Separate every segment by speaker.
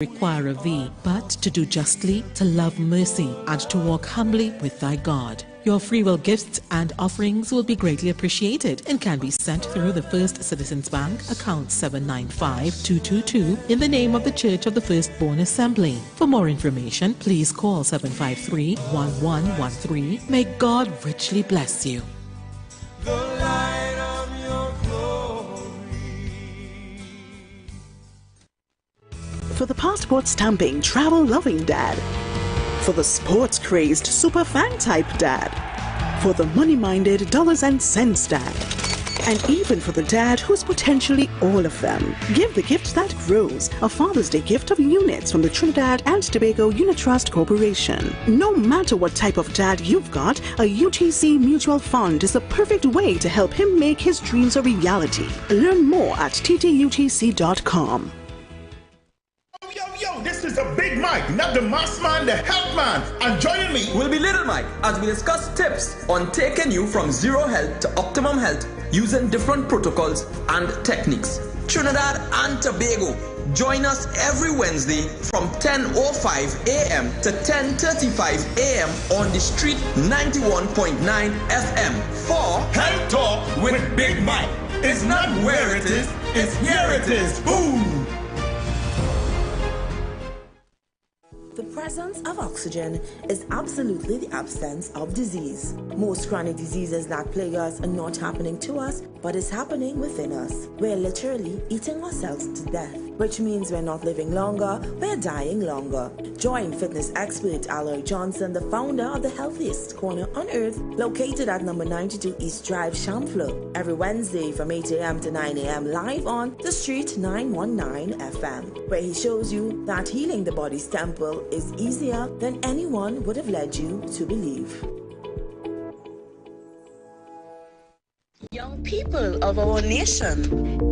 Speaker 1: require of thee, but to do justly, to love mercy, and to walk humbly with thy God. Your free will gifts and offerings will be greatly appreciated and can be sent through the First Citizens Bank, account 795222, in the name of the Church of the Firstborn Assembly. For more information, please call 753-1113. May God richly bless you.
Speaker 2: The light of your glory.
Speaker 3: For the passport stamping, travel-loving dad. For the sports-crazed, super-fan type dad. For the money-minded, dollars and cents dad. And even for the dad who's potentially all of them. Give the gift that grows, a Father's Day gift of units from the Trinidad and Tobago Unit Trust Corporation. No matter what type of dad you've got, a UTC mutual fund is the perfect way to help him make his dreams a reality. Learn more at ttutc.com.
Speaker 4: This is the Big Mike, not the mass man, the health man. And joining me
Speaker 5: will be Little Mike as we discuss tips on taking you from zero health to optimum health using different protocols and techniques. Trinidad and Tobago. Join us every Wednesday from 10:05 a.m. to 10:35 a.m. on the street 91.9 FM for
Speaker 4: Health Talk with Big Mike. It's not where it is, it's here it is. Boom!
Speaker 6: The presence of oxygen is absolutely the absence of disease. Most chronic diseases that plague us are not happening to us, but is happening within us. We're literally eating ourselves to death, which means we're not living longer, we're dying longer. Join fitness expert Aloy Johnson, the founder of the healthiest corner on earth, located at number 92 East Drive, Chamfleur, every Wednesday from 8 a.m. to 9 a.m. live on The Street 919 FM, where he shows you that healing the body's temple is easier than anyone would have led you to believe. Young people of our nation,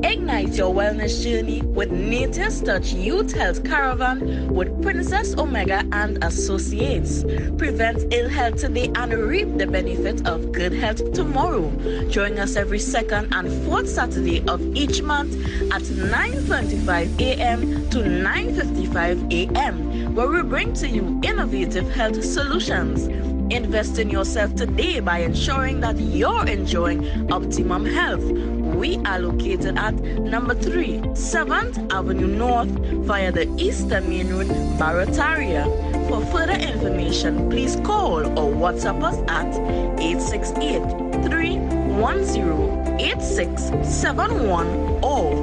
Speaker 6: ignite your wellness journey with Nature's Touch Youth Health Caravan with Princess Omega and Associates. Prevent ill health today and reap the benefit of good health tomorrow. Join us every second and fourth Saturday of each month at 9:25 a.m. to 9:55 a.m., where we bring to you innovative health solutions. Invest in yourself today by ensuring that you're enjoying optimum health. We are located at number 3, 7th Avenue North via the Eastern Main Road, Barataria. For further information, please call or WhatsApp us at 868-310-8671 or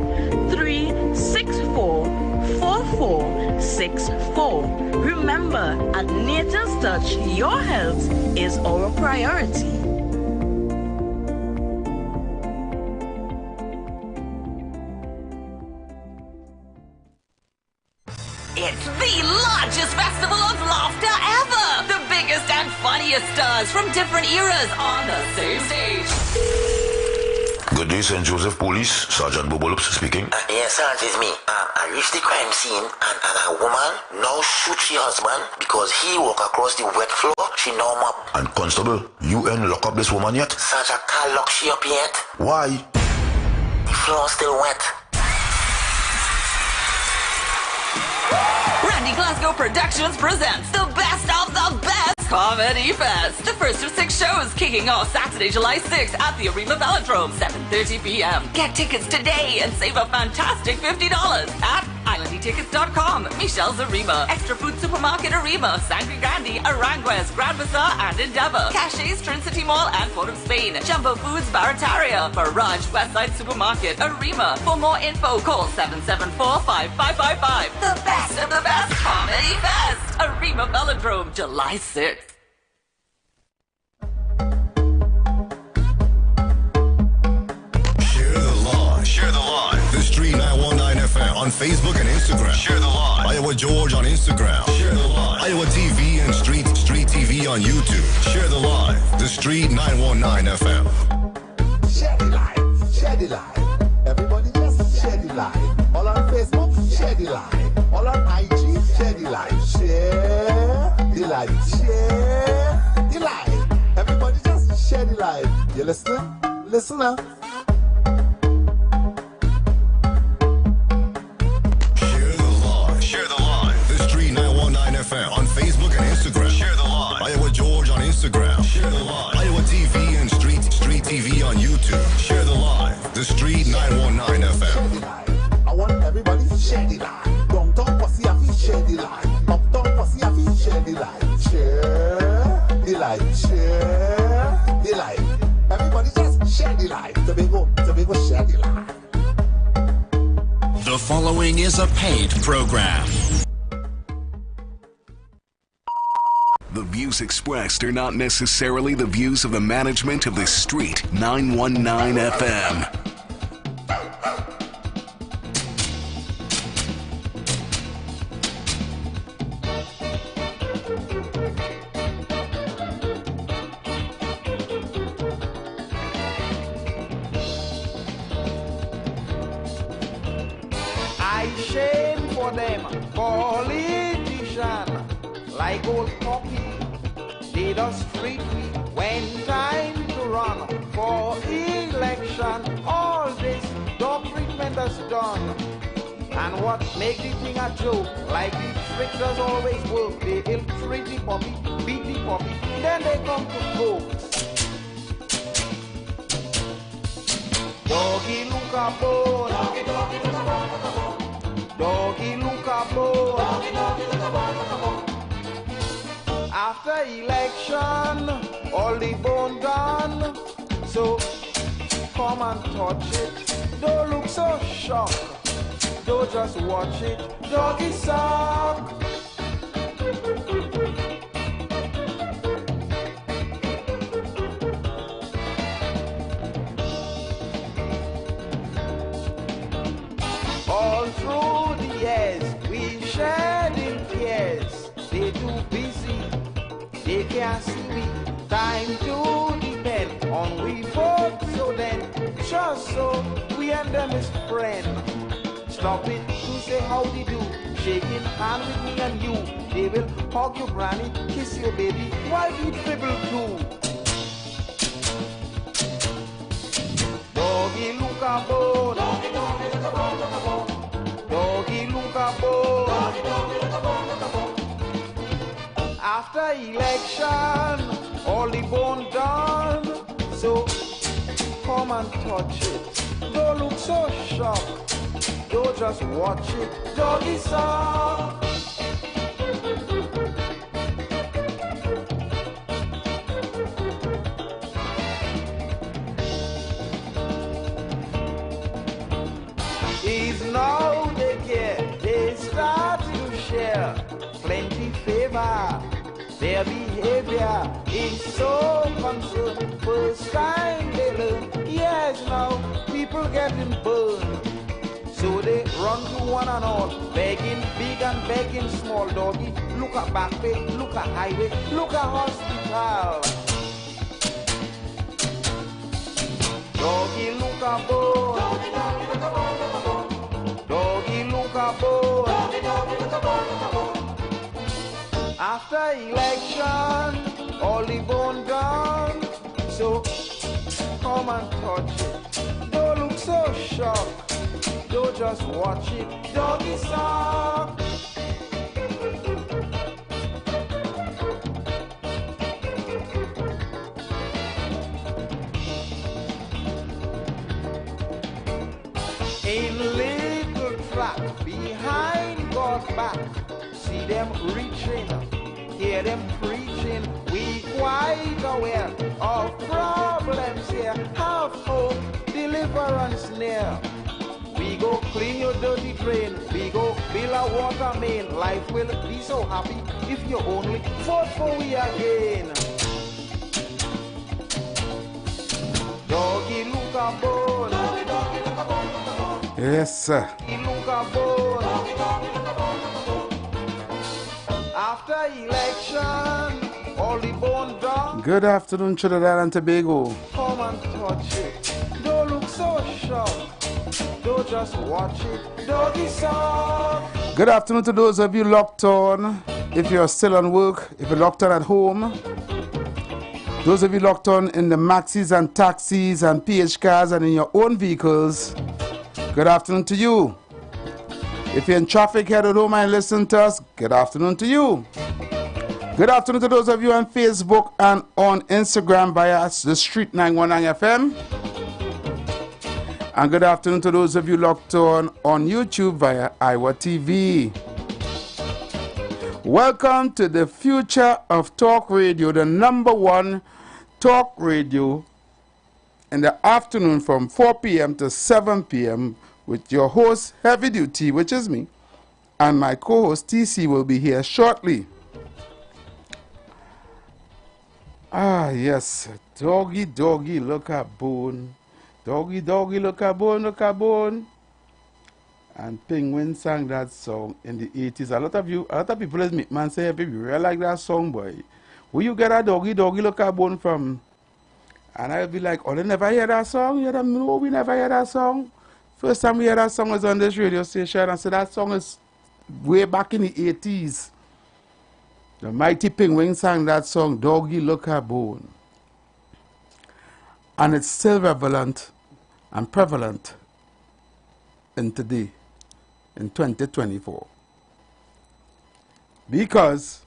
Speaker 6: 364-4464. Remember, at Nature's Touch, your health is our priority.
Speaker 7: It's the largest festival of laughter ever! The biggest and funniest stars from different eras on the same stage.
Speaker 8: Good day, St. Joseph Police. Sergeant Bobolops speaking.
Speaker 9: Yes, sir, it is me. I reached the crime scene and a woman now shoots her husband because he walked across the wet floor. She now mop.
Speaker 8: And Constable, you ain't lock up this woman yet?
Speaker 9: Sergeant can't lock she up yet.
Speaker 8: Why?
Speaker 9: The floor still wet.
Speaker 7: Randy Glasgow Productions presents the best of the best Comedy Fest. The first of 6 shows kicking off Saturday, July 6th at the Arima Velodrome, 7:30 p.m. Get tickets today and save a fantastic $50 at islandytickets.com. Michelle's Arima, Extra Food Supermarket Arima, Sangre Grande, Aranguez, Grand Bazaar, and Endeavour. Cachets, Trin City Mall, and Port of Spain. Jumbo Foods, Barataria. Barrage, Westside Supermarket, Arima. For more info, call 774-5555. The best of the best Comedy Fest. Arima Velodrome, July 6th.
Speaker 10: Share the live. The Street 919 FM on Facebook and Instagram. Share the live. Iowa George on Instagram. Share the live. Iowa TV and Street TV on YouTube. Share the live. The Street 919 FM.
Speaker 11: Share the live. Share the live. Everybody just share the live. All on Facebook, share the live. All on IG, share the live. Share the live. Share the live. Everybody just share the live. You listening? Listen up.
Speaker 10: Share the live. YouTube. Share the live. The Street 919 FM.
Speaker 11: I want everybody to share the light. Downtown pussy have to share the light. Uptown pussy have to share the light. Share the light. Share the light. Everybody just share the light. Tobago, share the light.
Speaker 12: The following is a paid program.
Speaker 13: The views expressed are not necessarily the views of the management of the Street 919 FM.
Speaker 2: I shame for them, politician, like old Poppy. They just treat me when time to run for election. All this dog treatment is done. And what make the thing a joke, like the trick does always work. They ill treat the puppy, beat the puppy, then they come to coke. Doggy look a bone. Doggy, doggy look a bone. Doggy look a bone. Doggy, doggy look a bone. After election, all the bone gone. So come and touch it. Don't look so shocked. Don't just watch it. Doggy suck. All through the years, we shared in tears. They too busy, they can't see me. Time to depend on we both. So then, just so we and them is friends. Stop it to say howdy do. Shaking hand with me and you. They will hug your granny, kiss your baby, while you dribble too. Doggy look a bone. Doggy, doggy look a bone, look a bone. Doggy look a bone. Doggy, doggy look a bone, look a bone. After election, all the bone done. So come and touch it. Don't look so shocked. Don't just watch it. Doggy suck. Is now they care, they start to share plenty favor. Their behavior is so concerned. First time they learn, yes now people getting burned. So they run to one and all, begging big and begging small. Doggy, look at back pay, look at highway, look at hospital. Doggy, look at bone. Doggy, doggy, look at bone, look at bone. Doggy, look at bone. Doggy, doggy, look at bone, look at bone. After election, all the bone gone. So come and touch it. Don't look so shocked. Don't just watch it. Doggy suck. In little track behind God's back, see them reaching, hear them preaching. We quite aware of problems here. Have hope, deliverance near. We go clean your dirty drain. We go build a water main. Life will be so happy if you only vote for we again. Doggy look a bone. Doggy, doggy look a bone, look a bone.
Speaker 14: Yes, sir.
Speaker 2: Doggy look a bone. Doggy, doggy look a bone, look a bone. After election, all the bone done.
Speaker 14: Good afternoon, Trinidad and Tobago.
Speaker 2: Come and touch it. Don't look so shocked. Don't just watch it. Doggy suck.
Speaker 14: Good afternoon to those of you locked on. If you're still on work, if you're locked on at home, those of you locked on in the maxis and taxis and PH cars and in your own vehicles, good afternoon to you. If you're in traffic headed home and listen to us, good afternoon to you. Good afternoon to those of you on Facebook and on Instagram via The Street 919 FM. And good afternoon to those of you locked on YouTube via IWER TV. Welcome to the future of talk radio, the #1 talk radio in the afternoon from 4 p.m. to 7 p.m. with your host, Heavy Duty, which is me, and my co-host, TC, will be here shortly. Ah, yes. Doggy, doggy, look at bone. Doggy, doggy, look at bone, look at bone. And Penguin sang that song in the 80s. A lot of people as man say, baby, we really like that song, boy. Where you get a doggy, doggy, look at bone from? And I'll be like, oh, they never hear that song? You don't know we never hear that song? First time we heard that song was on this radio station. I said that song is way back in the 80s. The Mighty Penguin sang that song, Doggy Look at Bone. And it's still relevant and prevalent in today, in 2024. Because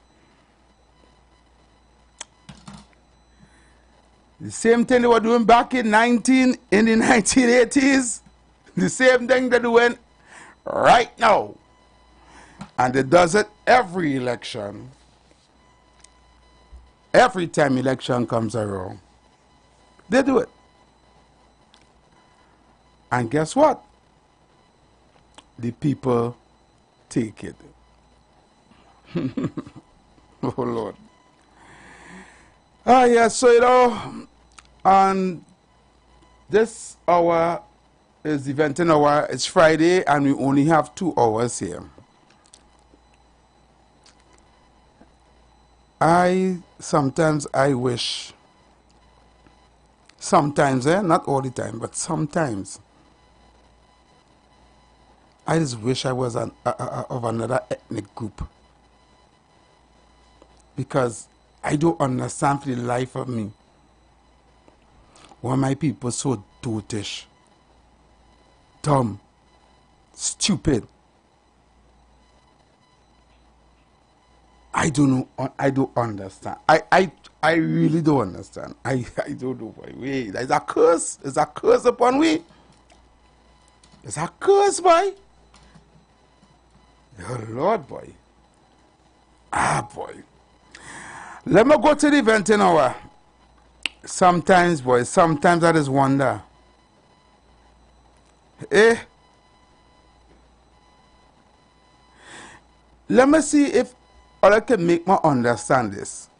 Speaker 14: the same thing they were doing back in the 1980s, the same thing they're doing right now. And it does it every election. Every time election comes around, they do it. And guess what? The people take it. Oh, Lord. Ah, yes, so, you know, and this hour is the eventing hour. It's Friday, and we only have 2 hours here. Sometimes I wish, sometimes, not all the time, but sometimes, I just wish I was of another ethnic group. Because I don't understand for the life of me why my people so dotish, dumb, stupid. I don't know. I don't understand. I really don't understand. I don't know why. Wait, there's a curse. There's a curse upon we. There's a curse, boy. Oh, Lord, boy. Ah, boy. Let me go to the event in hour. Sometimes, boy, sometimes I just wonder. Let me see if I can make me understand this.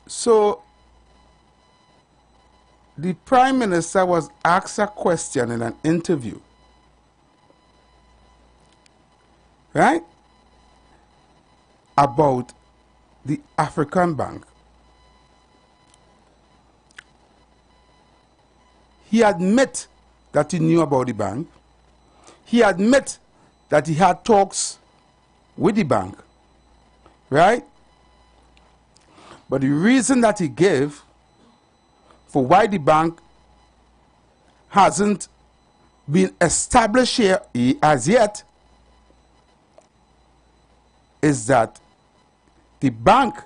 Speaker 14: So, the Prime Minister was asked a question in an interview. Right? About the African Bank. He admit that he knew about the bank. He admit that he had talks with the bank, right? But the reason that he gave for why the bank hasn't been established here as yet is that the bank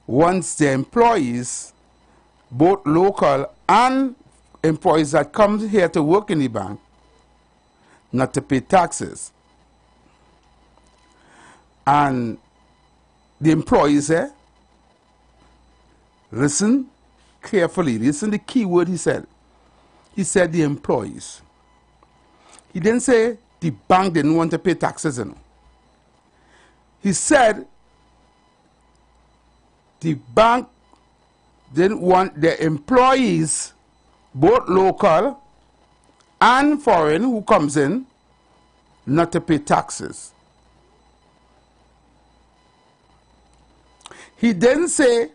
Speaker 14: wants the employees, both local and employees that come here to work in the bank, not to pay taxes. And the employees listen carefully. Listen the key word he said. He said the employees. He didn't say the bank didn't want to pay taxes. You know. He said the bank didn't want the employees, both local and foreign who comes in, not to pay taxes. He didn't say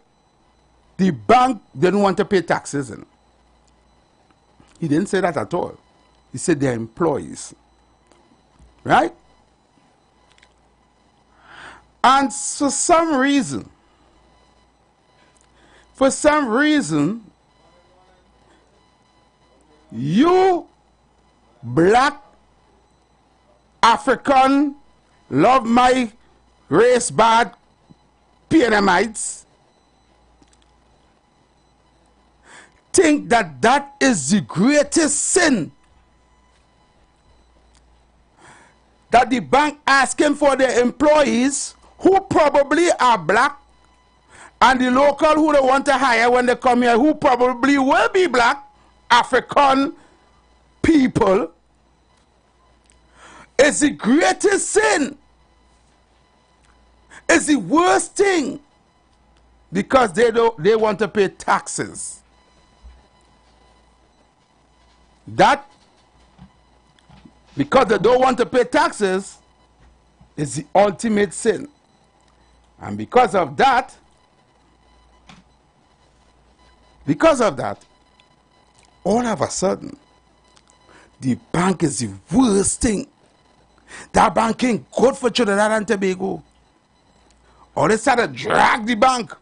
Speaker 14: the bank didn't want to pay taxes. He didn't say that at all. He said their employees. Right? And for some reason, you black African, love my race bad Pianamites think that that is the greatest sin. That the bank asking for their employees who probably are black, and the local who they want to hire when they come here who probably will be black, African people, is the greatest sin. It's the worst thing, because they want to pay taxes. That, because they don't want to pay taxes, is the ultimate sin. And because of that, all of a sudden, the bank is the worst thing. That bank ain't good for Trinidad and Tobago. Or they start to drag the bank.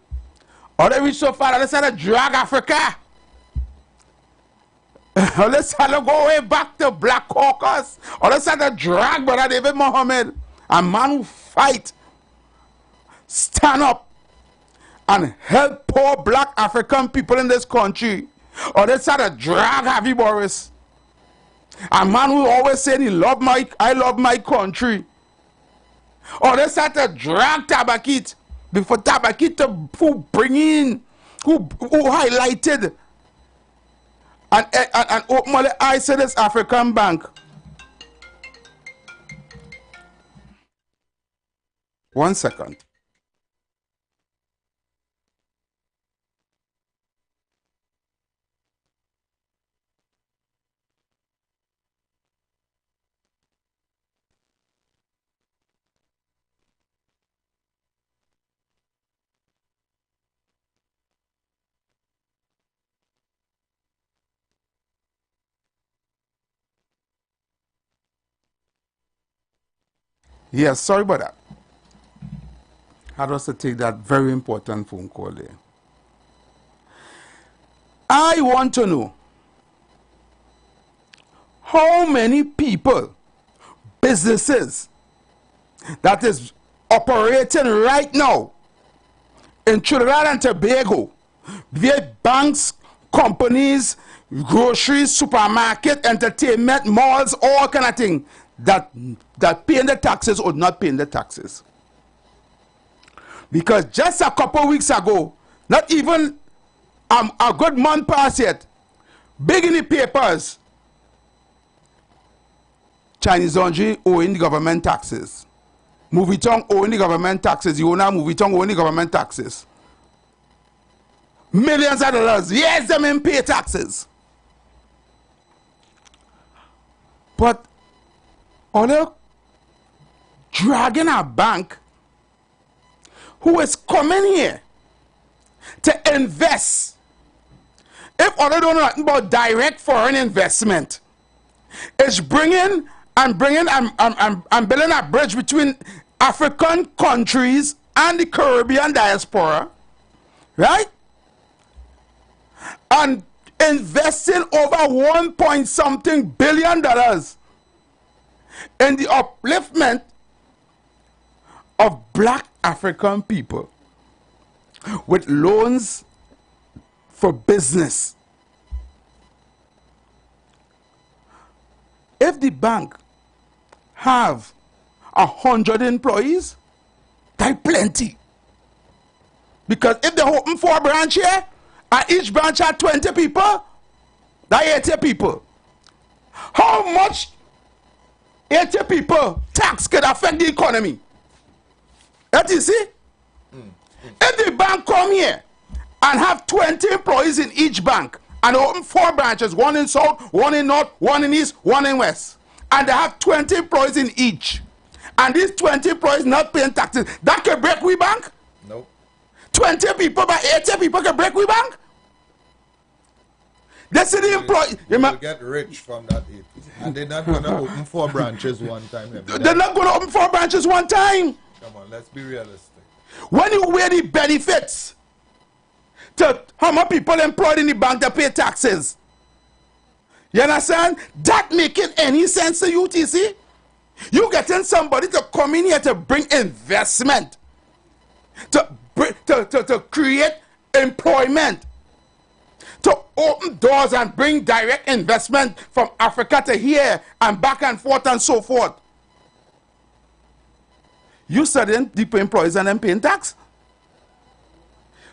Speaker 14: Or they reach so far that they start to drag Africa. Or they start to go way back to Black Caucus. Or they start to drag Brother David Mohammed, a man who fight, stand up, and help poor black African people in this country. Or they start to drag Harvey Boris, a man who always said I love my country. Or they start to drag Tabakit, before Tabakit who bring in, who highlighted and openly I said this African bank. One second. Yes, sorry about that. I had to take that very important phone call there. I want to know how many people, businesses that is operating right now in Trinidad and Tobago, via banks, companies, groceries, supermarket, entertainment, malls, all kind of thing, that paying the taxes or not paying the taxes. Because just a couple weeks ago, not even a good month past yet, big in the papers, Chinese laundry owing the government taxes, Movie Tongue owing the government taxes, Yona Movie Tongue owing the government taxes, millions of dollars. Yes, them in pay taxes. But all the dragging a bank who is coming here to invest. If all they don't know nothing about direct foreign investment, it's bringing and building a bridge between African countries and the Caribbean diaspora, right? And investing over 1 point something billion dollars in the upliftment of black African people with loans for business. If the bank have 100 employees, that's plenty. Because if they open 4 branches here, and each branch has 20 people, that's 80 people. How much 80 people tax could affect the economy? That you see? If the bank come here and have 20 employees in each bank and open 4 branches, one in south, one in north, one in east, one in west, and they have 20 employees in each, and these 20 employees not paying taxes, that can break we bank?
Speaker 15: No.
Speaker 14: 20 people by 80 people can break we bank? They see the employee.
Speaker 15: You will get rich from that 80. And they're not going to open 4 branches one time.
Speaker 14: They're not going to open 4 branches one time.
Speaker 15: Come on, let's be realistic.
Speaker 14: When you weigh the benefits to how many people employed in the bank to pay taxes, you understand? That making any sense to you, TC? You getting somebody to come in here to bring investment, to create employment, to open doors and bring direct investment from Africa to here and back and forth and so forth. You studying the employees and them paying tax?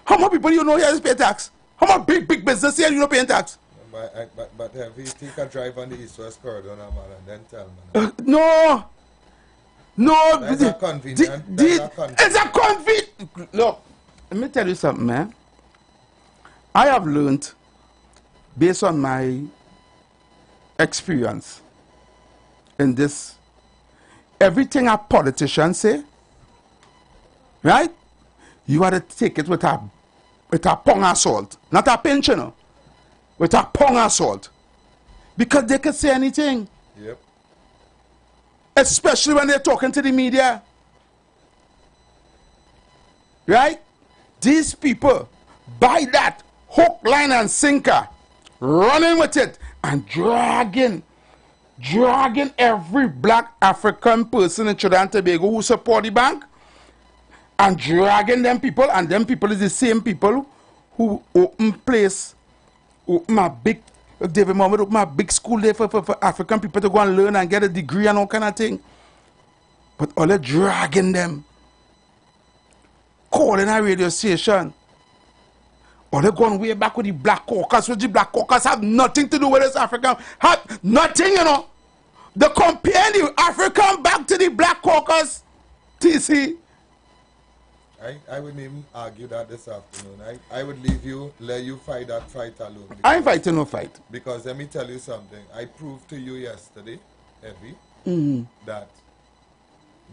Speaker 14: How much people you know here is pay tax? How much big business here you know paying tax?
Speaker 15: But have you take a drive on the East-West corridor now, man, and then tell me.
Speaker 14: No.
Speaker 15: That's not convenient.
Speaker 14: It's a convenient. Look, let me tell you something, man. I have learned, based on my experience in this, everything a politician say, right? You have to take it with a pong of salt, not a pinch, you know, with a pong of salt, because they can say anything.
Speaker 15: Yep.
Speaker 14: Especially when they're talking to the media, right? These people buy that hook, line, and sinker, running with it and dragging every black African person in Trinidad and Tobago who support the bank, and dragging them people, and them people is the same people who open a big, David Mohammed open a big school there for African people to go and learn and get a degree and all kind of thing. But all they're dragging them, calling a radio station, or they're going way back with the Black Caucus, which the Black Caucus have nothing to do with this African, have nothing, you know. They're comparing the African back to the Black Caucus, TC.
Speaker 15: I wouldn't even argue that this afternoon. I would let you fight that fight alone.
Speaker 14: I ain't fighting no fight.
Speaker 15: Because let me tell you something. I proved to you yesterday, that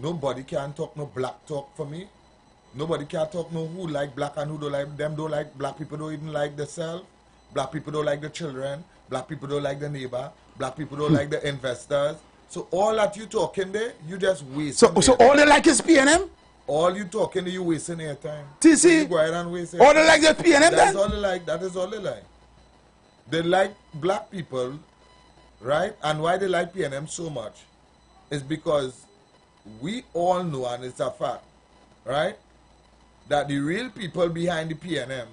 Speaker 15: nobody can talk no black talk for me. Nobody can talk no who like black and who don't like them. Don't like black people. Don't even like themselves. Black people don't like the children. Black people don't like the neighbor. Black people don't like the investors. So all that you talking there, you just waste.
Speaker 14: So all they like is PNM?
Speaker 15: All you talking, you wasting your time.
Speaker 14: TC,
Speaker 15: so you go ahead and waste
Speaker 14: all they like the PNM
Speaker 15: That's all they like. That is all they like. They like black people, right? And why they like PNM so much is because we all know, and it's a fact, right, that the real people behind the PNM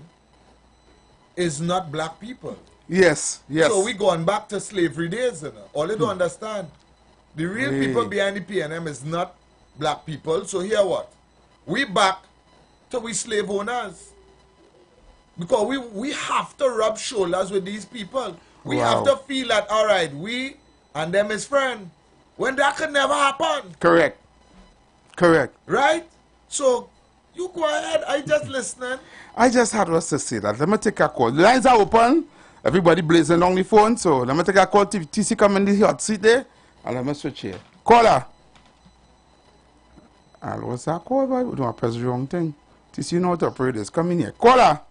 Speaker 15: is not black people.
Speaker 14: Yes.
Speaker 15: So we going back to slavery days, you know. All they don't understand. The real people behind the PNM is not black people. So here what? We back to we slave owners. Because we have to rub shoulders with these people. We have to feel that, all right, we and them is friends. When that could never happen.
Speaker 14: Correct.
Speaker 15: Right? So, you go ahead. I just listening.
Speaker 14: I just had us to say that. Let me take a call. The lines are open. Everybody blazing on the phone. So, let me take a call. TC come in the hot seat there. And let me switch here. Caller. What's that call? We don't want to press the wrong thing. TC, you know how to operate this. Come in here. Caller.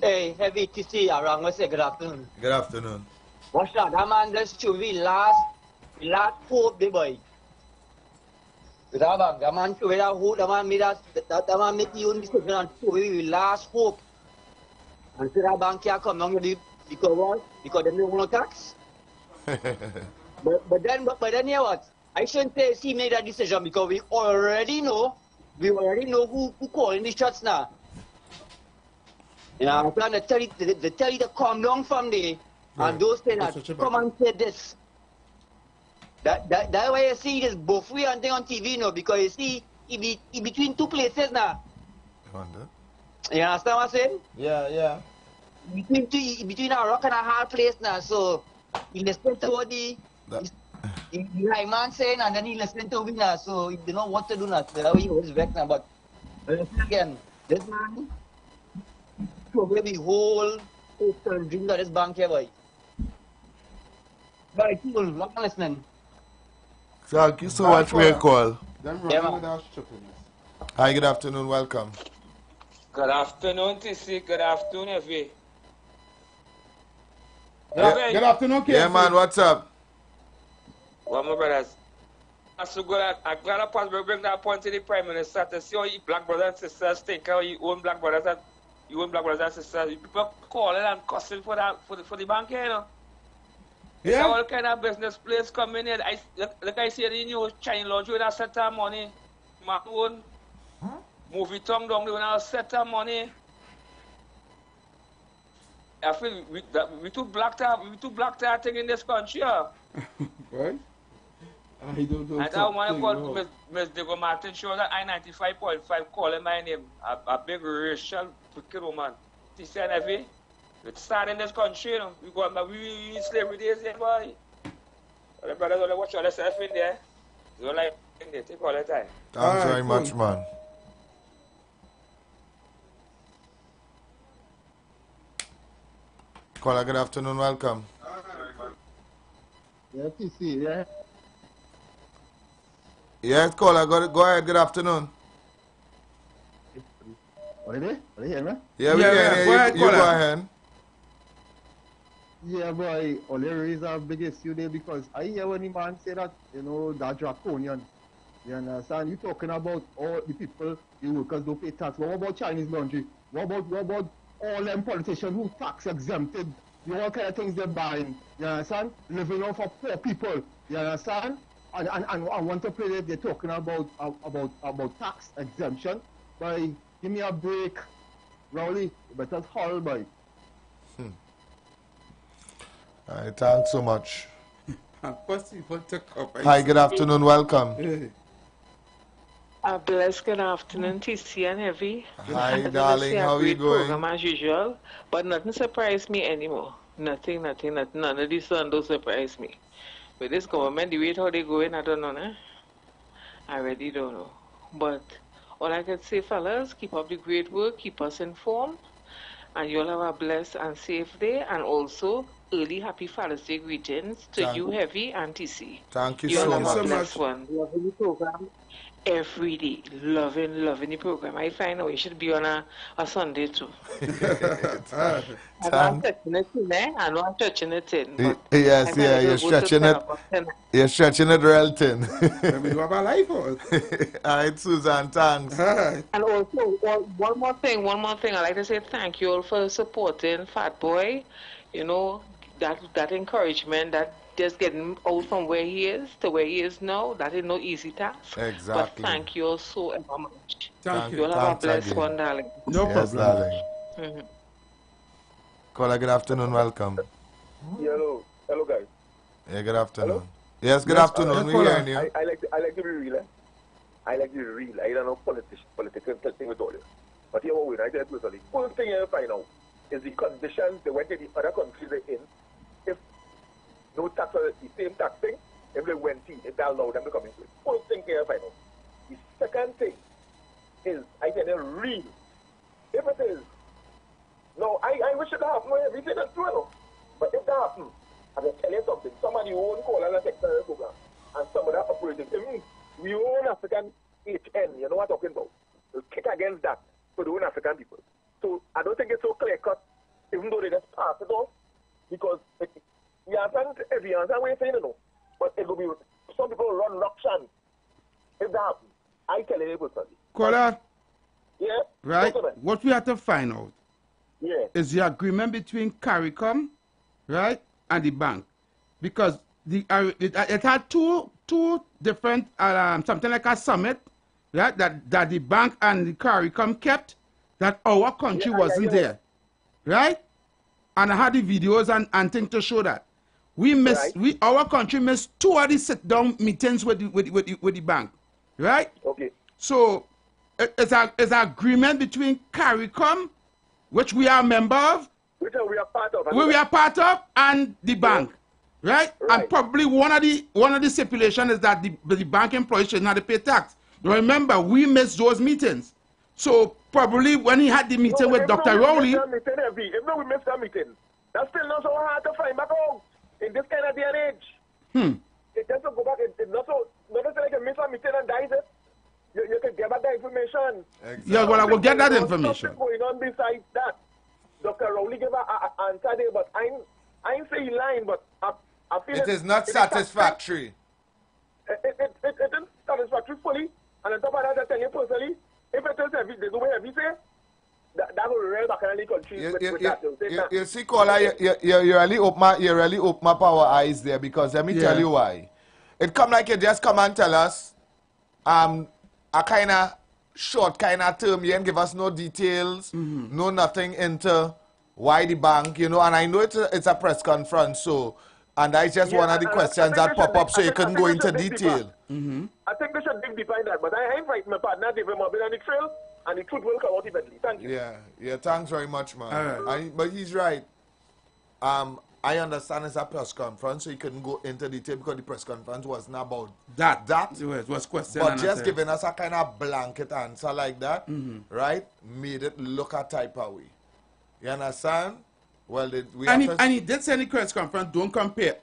Speaker 16: Hey, heavy TC, around say good afternoon.
Speaker 15: Good afternoon.
Speaker 16: What's that? That man just to be last hope, the boy. That man to that hope, that man made us, that man make you understand and to be last hope. And so that bank here come down because what? Because they don't want tax. but then you know what? I shouldn't say he made that decision because we already know who calling the shots now. You know, I'm trying to tell you to come down from there and those things that come and say this. That's why you see this buffet and thing on TV now, because you see he between two places now. You understand what I'm saying?
Speaker 15: Yeah.
Speaker 16: Between a rock and a hard place now, so he listen to what the right man saying, and then he listen to me now, so he don't know what to do now. So that way he was vexed now, but again, this man probably whole dream of this bank here, boy. Right, people, long listening.
Speaker 15: Thank you so much for your call.
Speaker 16: Yeah,
Speaker 15: Hi, good afternoon, welcome.
Speaker 17: Good afternoon, TC. Good afternoon, FA.
Speaker 14: Good afternoon, KC.
Speaker 15: Yeah, man, what's up?
Speaker 17: Well, my brothers, I'm so glad I possibly bring that point to the Prime Minister to see how you black brothers and sisters think, how you own black brothers and sisters. People calling and cussing for the bank here, you know. Yeah. It's all kind of business place coming in. Like I said, the news, China launch with a set of money. My own movie tongue down with a set of money. I feel we too black to thing in this country.
Speaker 14: Right? I don't know.
Speaker 17: And I want to call Ms. Diego Martin show that I-95.5 calling my name. A big racial wicked woman. This and every. It's sad in this country, you know. We in slavery days, yeah, boy. The brothers only watch all themselves in there. They don't like in there. Take all the time.
Speaker 15: Thanks very much, man. Caller, good afternoon, welcome.
Speaker 18: Yeah, TC, yeah.
Speaker 15: Yes, caller, go ahead, good afternoon.
Speaker 18: Are you hear me?
Speaker 15: Yeah, we can hear you. You go ahead.
Speaker 18: Yeah, boy, only raise our biggest issue there because I hear when the man say that, you know, that draconian. You understand? You're talking about all the people, the workers don't pay tax. What about Chinese laundry? What about all them politicians who tax exempted? You know, all kind of things they're buying. You understand? Living off of poor people. You understand? And I want to play that they're talking about tax exemption. Boy, give me a break. Rowley, you better haul, boy.
Speaker 15: Thanks so much.
Speaker 14: Hi,
Speaker 15: Hi, good afternoon, welcome.
Speaker 19: A blessed good afternoon, TC and Heavy.
Speaker 15: Hi, darling, how are you going?
Speaker 19: Program as usual, but nothing surprised me anymore. Nothing. None of this one don't surprise me. With this government, the way how they going, I don't know, nah? I really don't know. But all I can say, fellas, keep up the great work, keep us informed, and you'll have a blessed and safe day, and also early happy Father's Day greetings to you, Heavy, and TC.
Speaker 15: Thank you
Speaker 19: so much.
Speaker 15: You'll have
Speaker 19: a blessed one. Loving the program every day. Loving the program. I find out you should be on a Sunday too. I'm touching it in there. I know I'm touching it in.
Speaker 15: Yes, you're stretching it. You're stretching it real thin.
Speaker 14: We do have a life for it.
Speaker 15: All right, Susan, thanks.
Speaker 19: And also, one more thing. I'd like to say thank you all for supporting Fat Boy. You know, that encouragement, that just getting out from where he is to where he is now, that is no easy task.
Speaker 15: Exactly.
Speaker 19: But thank you all so ever much.
Speaker 14: Thank you.
Speaker 19: You'll have a blessed one, darling.
Speaker 14: No
Speaker 15: yes,
Speaker 14: problem.
Speaker 15: Darling. Caller, good afternoon, welcome.
Speaker 20: Hello guys.
Speaker 15: Yeah, good afternoon.
Speaker 20: Hello?
Speaker 15: Yes, good afternoon. We hearing you.
Speaker 20: I like to be real. I like to be real. I don't know political thing with all this. But here what I tell you personally, first thing you find out is the conditions they went to the other countries they're in. If no tax or the same tax thing, if they went in, if they allow them to come into it. First thing you find out. The second thing is, I tell you real. If it is, no, I wish it happened when everything is true, no. But if that happens, I can tell you something. Somebody won't call on a sector program, and some of that operating. We own African HN, you know what I'm talking about? We'll kick against that for the own African people. So I don't think it's so clear cut, even though they just pass it off, because we understand what you're saying, you know. But it will be, some people run ruction. If that happens, I tell you personally.
Speaker 14: Caller.
Speaker 20: Yeah.
Speaker 14: Right? What we have to find out
Speaker 20: is
Speaker 14: the agreement between CARICOM, right, and the bank. Because it had two different, something like a summit, right, that the bank and the CARICOM kept, that our country wasn't there, right? And I had the videos and things to show that. Our country missed 2 of the sit-down meetings with the bank, right?
Speaker 20: Okay.
Speaker 14: So it's an agreement between CARICOM, which we are a member of,
Speaker 20: which we are part of,
Speaker 14: and the bank, right? And probably one of the stipulations is that the bank employees should not pay tax. Now remember, we missed those meetings. So probably when he had the meeting with Dr. Rowley.
Speaker 20: Even though we missed that meeting, that's still not so hard to find back out in this kind of day and age. It doesn't go back. It's not so. Not like you miss a meeting and dies it. You can get back the information.
Speaker 14: Exactly. Yeah, well, I will get that information.
Speaker 20: Going on besides that, Dr. Rowley gave an answer there, but I ain't saying lying, but I feel
Speaker 15: it is not satisfactory.
Speaker 20: It isn't satisfactory fully, and on top of that, I tell you personally, if it is heavy, the way heavy say, that will really back in the country with that.
Speaker 15: You see, caller, you really open up our eyes there, because let me tell you why. It come like you just come and tell us a kind of short kind of term. You ain't give us no details, no nothing into why the bank, you know, and I know it's a press conference, so, and I just one of the questions that pop up, so you can go into detail.
Speaker 20: I think they should dig deeper in that, but I invite my partner, give him a bit on the trail, and the truth will come out eventually. Thank you.
Speaker 15: Yeah, thanks very much, man. But he's right. I understand it's a press conference, so you couldn't go into detail because the press conference wasn't about that.
Speaker 14: It was question.
Speaker 15: But just giving us a kind of blanket answer like that, right, made it look a type of way. You understand? Well,
Speaker 14: and he did say in the press conference, don't compare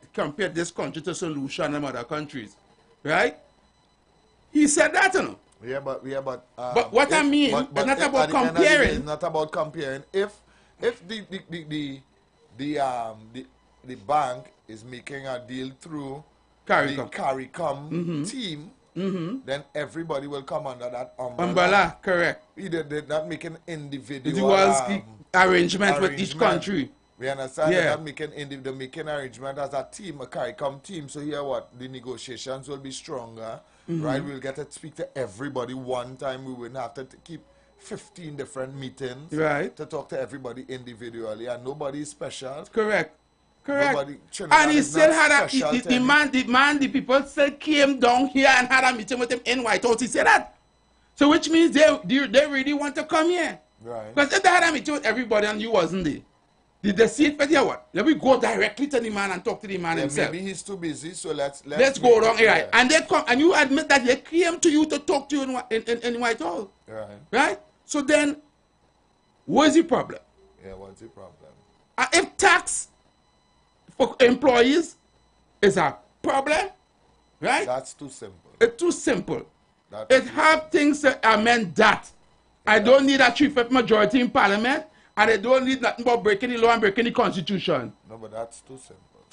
Speaker 14: this country to solution in other countries, right? He said that, you know.
Speaker 15: Yeah, but
Speaker 14: what I mean, it's not about comparing.
Speaker 15: It's not about comparing. If the bank is making a deal through the CARICOM team, then everybody will come under that umbrella.
Speaker 14: Correct.
Speaker 15: They're not making individual
Speaker 14: arrangement with each country.
Speaker 15: We understand they're not making they're making arrangement as a team, a CARICOM team. So here the negotiations will be stronger, right? We'll get to speak to everybody one time. We wouldn't have to keep 15 different meetings to talk to everybody individually, and nobody is special.
Speaker 14: Correct.
Speaker 15: Nobody,
Speaker 14: and he still had the people still came down here and had a meeting with him in White House. He said that. So which means they really want to come here.
Speaker 15: Right.
Speaker 14: Because if they had a meeting with everybody and you wasn't there, did they see it for there what? Let me go directly to the man and talk to the man himself.
Speaker 15: Maybe he's too busy, so let's
Speaker 14: go down here. Right. And they come and you admit that they came to you to talk to you in White House. Right? So then, what's the problem?
Speaker 15: Yeah, what's the problem?
Speaker 14: If tax for employees is a problem, right?
Speaker 15: That's too simple.
Speaker 14: It's too simple. It have things that amend that. I don't need a 3/5 majority in Parliament, and I don't need nothing but breaking the law and breaking the Constitution.
Speaker 15: No, but that's too simple.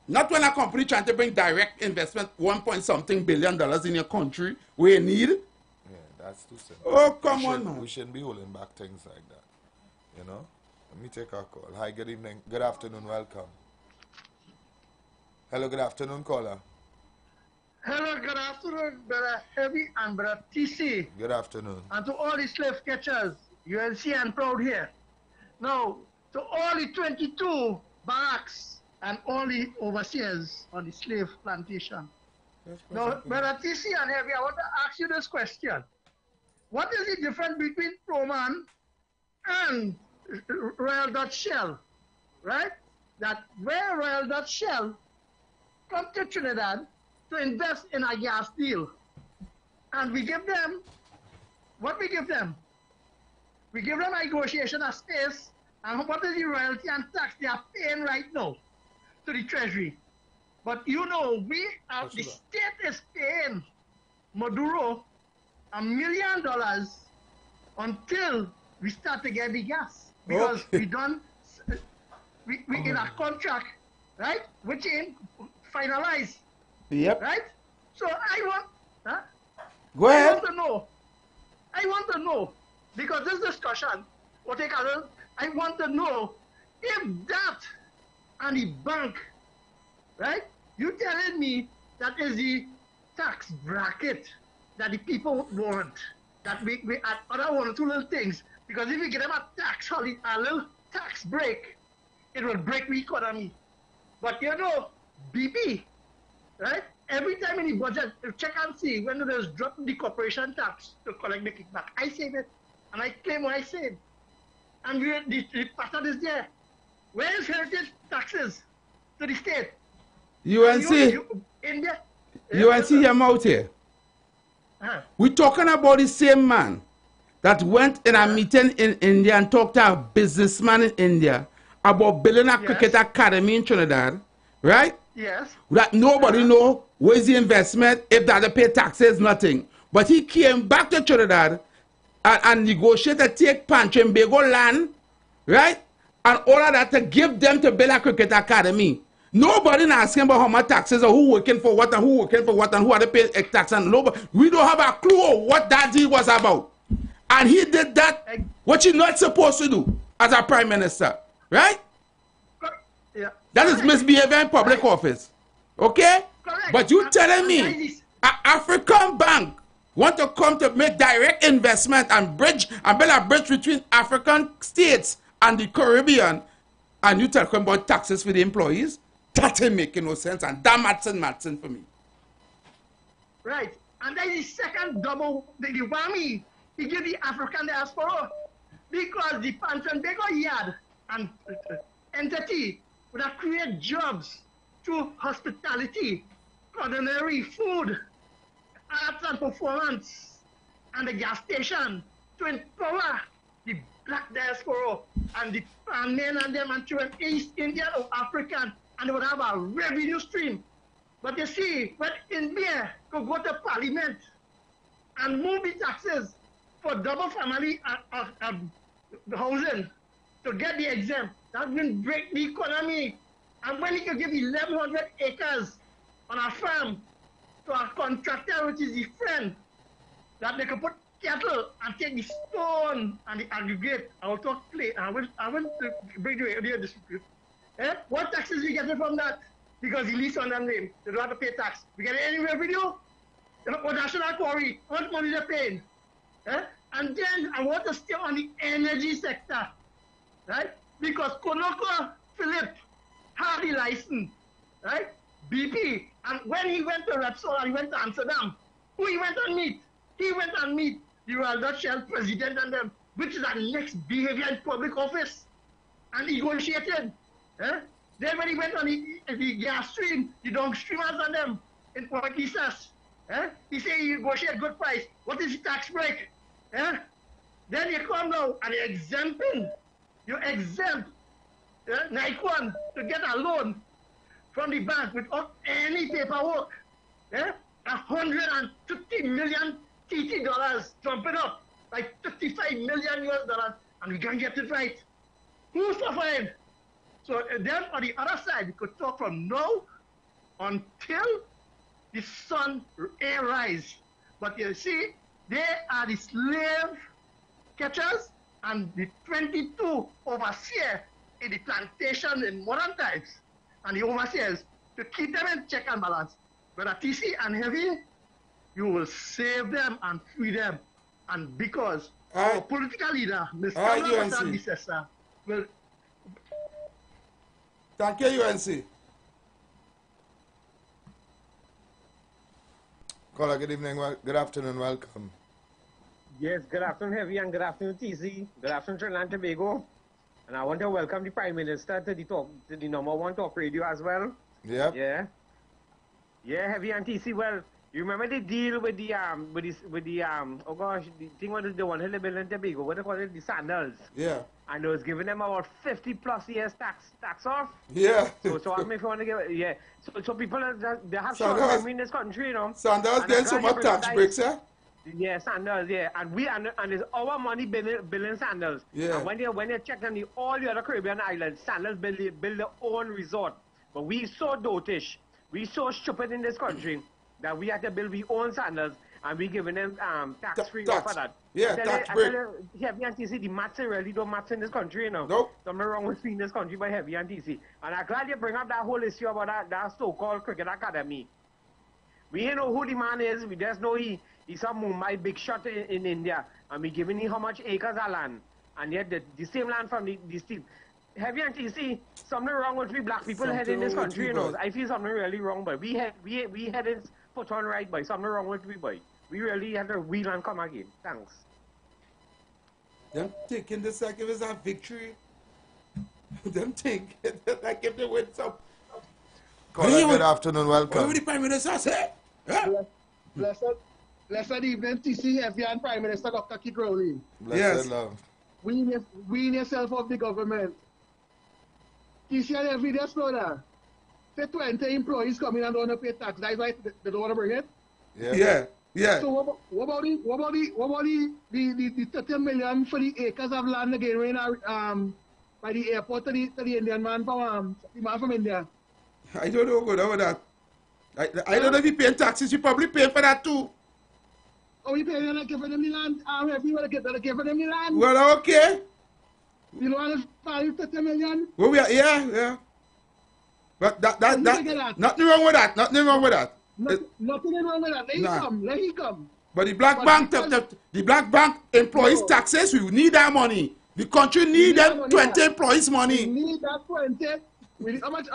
Speaker 14: Not when a company trying to bring direct investment, $1.something billion in your country, where you need.
Speaker 15: Yeah, that's too simple.
Speaker 14: Oh, come on, man.
Speaker 15: We shouldn't be holding back things like that. You know? Let me take a call. Hi, good evening. Good afternoon. Welcome. Hello, good afternoon, caller.
Speaker 21: Hello, good afternoon, Brother Heavy and Brother TC.
Speaker 15: Good afternoon.
Speaker 21: And to all the slave catchers, UNC and proud here. Now, to all the 22 barracks and all the overseers on the slave plantation. Now, Brother TC and Heavy, I want to ask you this question. What is the difference between Proman and Royal Dutch Shell, right? That where Royal Dutch Shell come to Trinidad to invest in a gas deal, and we give them, what we give them? We give them a negotiation of space, and what is the royalty and tax they are paying right now to the Treasury? But you know, the state is paying Maduro $1 million until we start to get the gas. Because we in a contract, right, which ain't finalized.
Speaker 14: Yep.
Speaker 21: Right? So I want,
Speaker 14: Go ahead.
Speaker 21: I want to know, because this discussion, I want to know if that and the bank, right, you telling me that is the tax bracket that the people want, that we add other one or two little things, because if we get them a tax holiday, a little tax break, it will break the economy. But you know, BP, right? Every time in the budget, check and see when there's dropping the corporation tax to collect the kickback. I say that, and I claim what I said. And the pattern is there. Where is heritage taxes to the state?
Speaker 14: UNC, UNC, I'm out here. We're talking about the same man that went in a meeting in India and talked to a businessman in India about building a cricket academy in Trinidad, right?
Speaker 21: Yes.
Speaker 14: That nobody know where's the investment, if they had to pay taxes, nothing. But he came back to Trinidad and negotiated take Panchambago land, right? And all of that to give them to build a cricket academy. Nobody asking about how much taxes or who working for what and who working for what and who are to pay tax and nobody. We don't have a clue what that deal was about. And he did that, what you're not supposed to do as a prime minister, right?
Speaker 21: Yeah.
Speaker 14: That is misbehavior in public office, okay?
Speaker 21: Correct.
Speaker 14: But you telling me an African bank want to come to make direct investment and build a bridge between African states and the Caribbean and you talking about taxes for the employees, that ain't making no sense, and that Matson for me.
Speaker 21: Right. And then the second double, the whammy, he gave the African diaspora, because the Pantanbego yard and entity would have created jobs through hospitality, culinary, food, arts and performance, and the gas station to empower the black diaspora and the men and them and children, East Indian or African, and they would have a revenue stream. But you see, when India could go to parliament and move the taxes for double family housing to get the exempt, that will break the economy. And when he could give 1,100 acres on a farm to a contractor, which is his friend, that they could put cattle and take the stone and the aggregate. I will talk play. I will bring you the dispute. What taxes we getting from that? Because he leases on their name. They don't have to pay tax. We get any revenue? Or national quarry. How much money they're paying? And then I want to stay on the energy sector. Right? Because Konoko Philip had the license. Right? BP. And when he went to Repsol and he went to Amsterdam, who he went and meet? He went and meet the Royal Dutch Shell president and them, which is the next behavior in public office. And negotiated. Then when he went on the gas stream, the downstreamers and them, in Port Lisas, he said he negotiate good price. What is the tax break? Then you come now and you're exempting. You exempt Nikon to get a loan from the bank without any paperwork. 150 million TT dollars jumping up like 55 million US dollars, and we can't get it right. Who's suffering? So then on the other side, we could talk from now until the sun rise. But you see, they are the slave catchers and the 22 overseers in the plantation in modern times. And the overseers, to keep them in check and balance. Whether TC and Heavy, you will save them and free them. And because our political leader, Mr. will...
Speaker 14: Thank you, UNC.
Speaker 15: Caller, good evening, good afternoon, welcome.
Speaker 1: Yes, good afternoon, Heavy, and good afternoon, TC. Good afternoon, Trinidad and Tobago. And I want to welcome the Prime Minister to the #1 talk radio as well.
Speaker 15: Yep.
Speaker 1: Yeah. Yeah, Heavy and TC. Well, you remember the deal with the oh gosh, the thing with the one hill bill in Tobago, what they call it, the sandals.
Speaker 14: Yeah.
Speaker 1: And it was giving them about 50+ years tax off.
Speaker 14: Yeah.
Speaker 1: So I mean, if you want to give, yeah. So people they have short memory in this country, you know.
Speaker 14: Sandals getting so much tax breaks, yeah.
Speaker 1: Yeah, sandals, yeah, and it's our money building sandals.
Speaker 14: Yeah.
Speaker 1: And when you check on all the other Caribbean islands, sandals build their own resort. But we so dotish, we so stupid in this country that we have to build our own sandals, and we giving them tax-free for that.
Speaker 14: Yeah, tax break.
Speaker 1: Heavy and TC, the maths really don't maths in this country, you know.
Speaker 14: Nope.
Speaker 1: Something wrong with me in this country by Heavy and TC. And I'm glad you bring up that whole issue about that so-called cricket academy. We ain't know who the man is. We just know he's a Mumbai big shot in India, and we giving him how much acres of land, and yet the same land from the state. Heavy and TC, something wrong with we black people head in this country, you know. I feel something really wrong, but we headed put on right, boy. Something wrong with we, boy. We really had to wheel and come again. Thanks.
Speaker 14: Them taking this like if it's a victory. Them taking it like if they win some.
Speaker 15: Good afternoon, welcome.
Speaker 14: What would the Prime Minister say? Yeah.
Speaker 21: Blessed evening, TC, Heavy and Prime Minister Dr. Kid Rowley.
Speaker 15: Blessed love.
Speaker 21: Wean yourself of the government. TC and Heavy, just know that. Say 20 employees coming and don't want to pay tax. That's why they don't want to bring it?
Speaker 14: Yeah.
Speaker 21: So what about the 30 million for the acres of land again when by the airport to the Indian man from the man from India?
Speaker 14: I don't know about that. I don't know if you paying taxes. You probably pay for that too.
Speaker 21: Oh, you paying and giving them the land? If you want to give them the land.
Speaker 14: Well, okay.
Speaker 21: You don't want to pay 30 million?
Speaker 14: Well, yeah. But nothing wrong with that. Nothing wrong with that.
Speaker 21: Nothing wrong with that. Let him come.
Speaker 14: But the black bank, the black bank employees taxes. We need that money. The country need them 20 employees money.
Speaker 18: We need that 20. How much,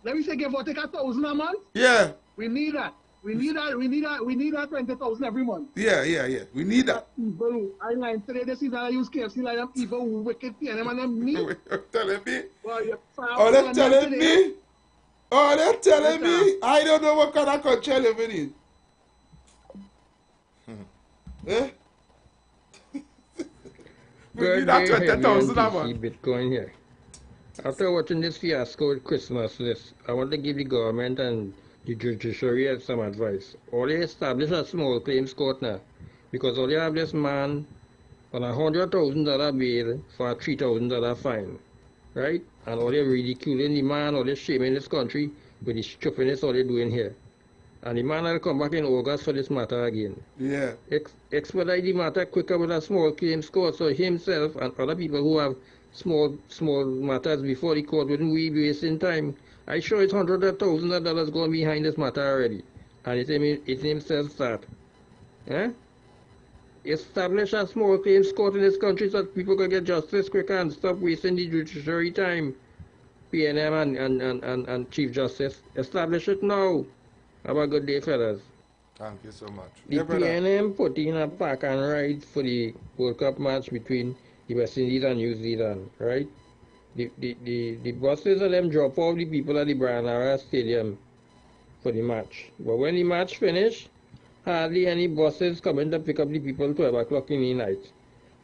Speaker 18: let me say give or take 1,000 a month?
Speaker 14: Yeah.
Speaker 18: We need that. We need that 20,000 every month.
Speaker 14: Yeah. We need that.
Speaker 18: Evil, I like today, this is how I use KFC like them evil, wicked, and them me.
Speaker 14: You're telling me?
Speaker 18: Well, you're
Speaker 14: they're telling me? Oh, they're telling me? I don't know what kind of country I live in. Eh?
Speaker 3: Good day, Bitcoin here. After watching this fiasco with Christmas list, I want to give the government and the judiciary some advice. All they establish a small claims court now, because all you have this man on $100,000 bail for a $3,000 fine, right? And all they ridiculing the man, all they shaming this country with the stupidness all they doing here. And the man will come back in August for this matter again.
Speaker 14: Yeah.
Speaker 3: Expedite the matter quicker with a small claims court so himself and other people who have small matters before the court wouldn't be wasting time. I sure it's $100,000 going behind this matter already. And it's himself start. Eh? Establish a small claims court in this country so that people can get justice quicker and stop wasting the judiciary time. PNM and Chief Justice. Establish it now. Have a good day, fellas.
Speaker 15: Thank you so much.
Speaker 3: The PNM put in a park and ride for the World Cup match between the West Indies and New Zealand, right? The buses of them drop off the people at the Brian Lara Stadium for the match. But when the match finished, hardly any buses coming to pick up the people 12 o'clock in the night.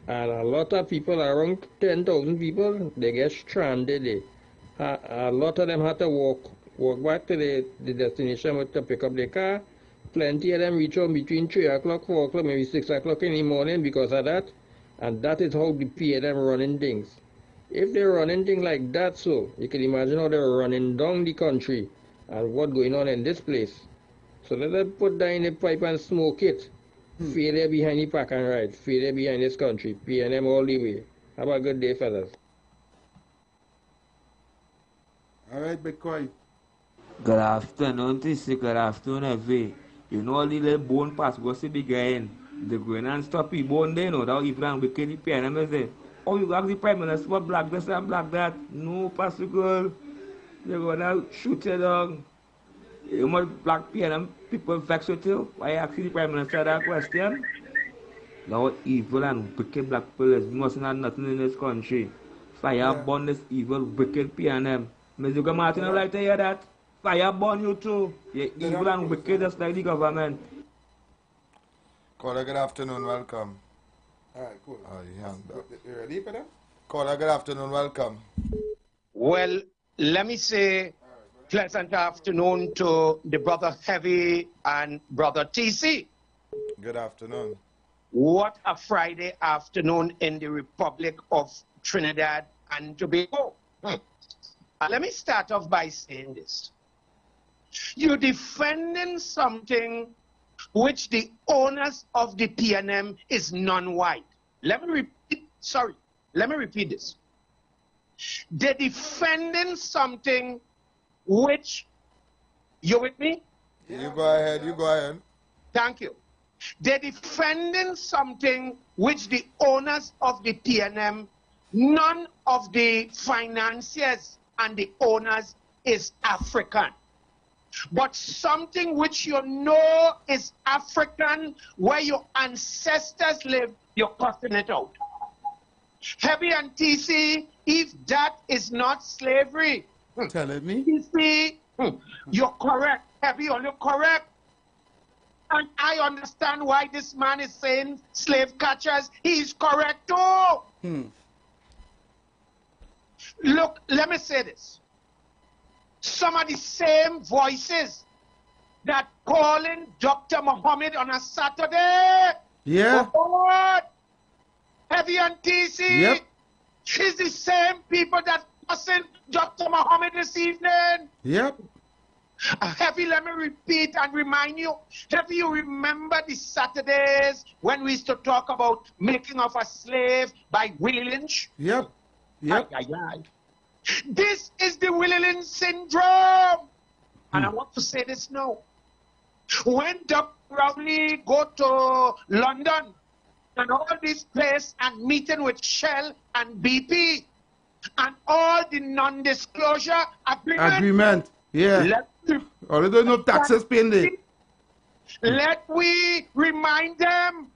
Speaker 3: And a lot of people, around 10,000 people, they get stranded there. A lot of them had to walk back to the destination to pick up their car. Plenty of them reach home between 3 o'clock, 4 o'clock, maybe 6 o'clock in the morning because of that. And that is how the PNM running things. If they're running things like that, so you can imagine how they're running down the country and what's going on in this place. So let them put that in the pipe and smoke it. Failure behind the park and ride. Failure behind this country. PNM all the way. Have a good day, fellas.
Speaker 14: All right, Bitcoin.
Speaker 22: Good afternoon, TC. Good afternoon, every. You know all the little bone pass goes to be going. They going and stop the bone there, no doubt. Even and we kill the PNM, is it? Oh, you got the Prime Minister for black this and black that. No, Pastor Girl. They're gonna shoot you down. You want black PNM people vex with you? Why asking the Prime Minister that question? Now evil and wicked black people is mustn't have nothing in this country. Fire burn this evil, wicked PNM. Mr. Martin, I'd like to hear that. Fire burn you too. You're evil and wicked just like the government.
Speaker 15: Caller, good afternoon, welcome.
Speaker 14: Alright, cool.
Speaker 15: You ready for that? Caller, good afternoon, welcome.
Speaker 1: Well, let me say pleasant afternoon to the brother Heavy and brother TC.
Speaker 15: Good afternoon.
Speaker 1: What a Friday afternoon in the Republic of Trinidad and Tobago. Let me start off by saying this. You're defending something which the owners of the PNM is non-white. Let me repeat this. They're defending something which, you with me?
Speaker 15: You go ahead.
Speaker 1: Thank you. They're defending something which the owners of the PNM, none of the financiers and the owners is African. But something which you know is African, where your ancestors lived, you're cutting it out. Heavy and TC, if that is not slavery,
Speaker 14: telling me?
Speaker 1: TC, you're correct. Heavy, you're correct. And I understand why this man is saying slave catchers. He's correct too. Look, let me say this. Some of the same voices that calling Dr. Muhammad on a Saturday.
Speaker 14: Yeah.
Speaker 1: Oh, Heavy and TC.
Speaker 14: Yep.
Speaker 1: Is the same people that cussing Dr. Muhammad this evening.
Speaker 14: Yep.
Speaker 1: Heavy, let me repeat and remind you. Heavy, you remember the Saturdays when we used to talk about making of a slave by Willie Lynch?
Speaker 14: Yep. Yep.
Speaker 1: This is the Willie Lynch syndrome. And I want to say this now. When Dr. Rowley go to London and all this place and meeting with Shell and BP and all the non-disclosure
Speaker 14: Agreement. Yeah. Although no taxes paid there.
Speaker 1: Let we remind them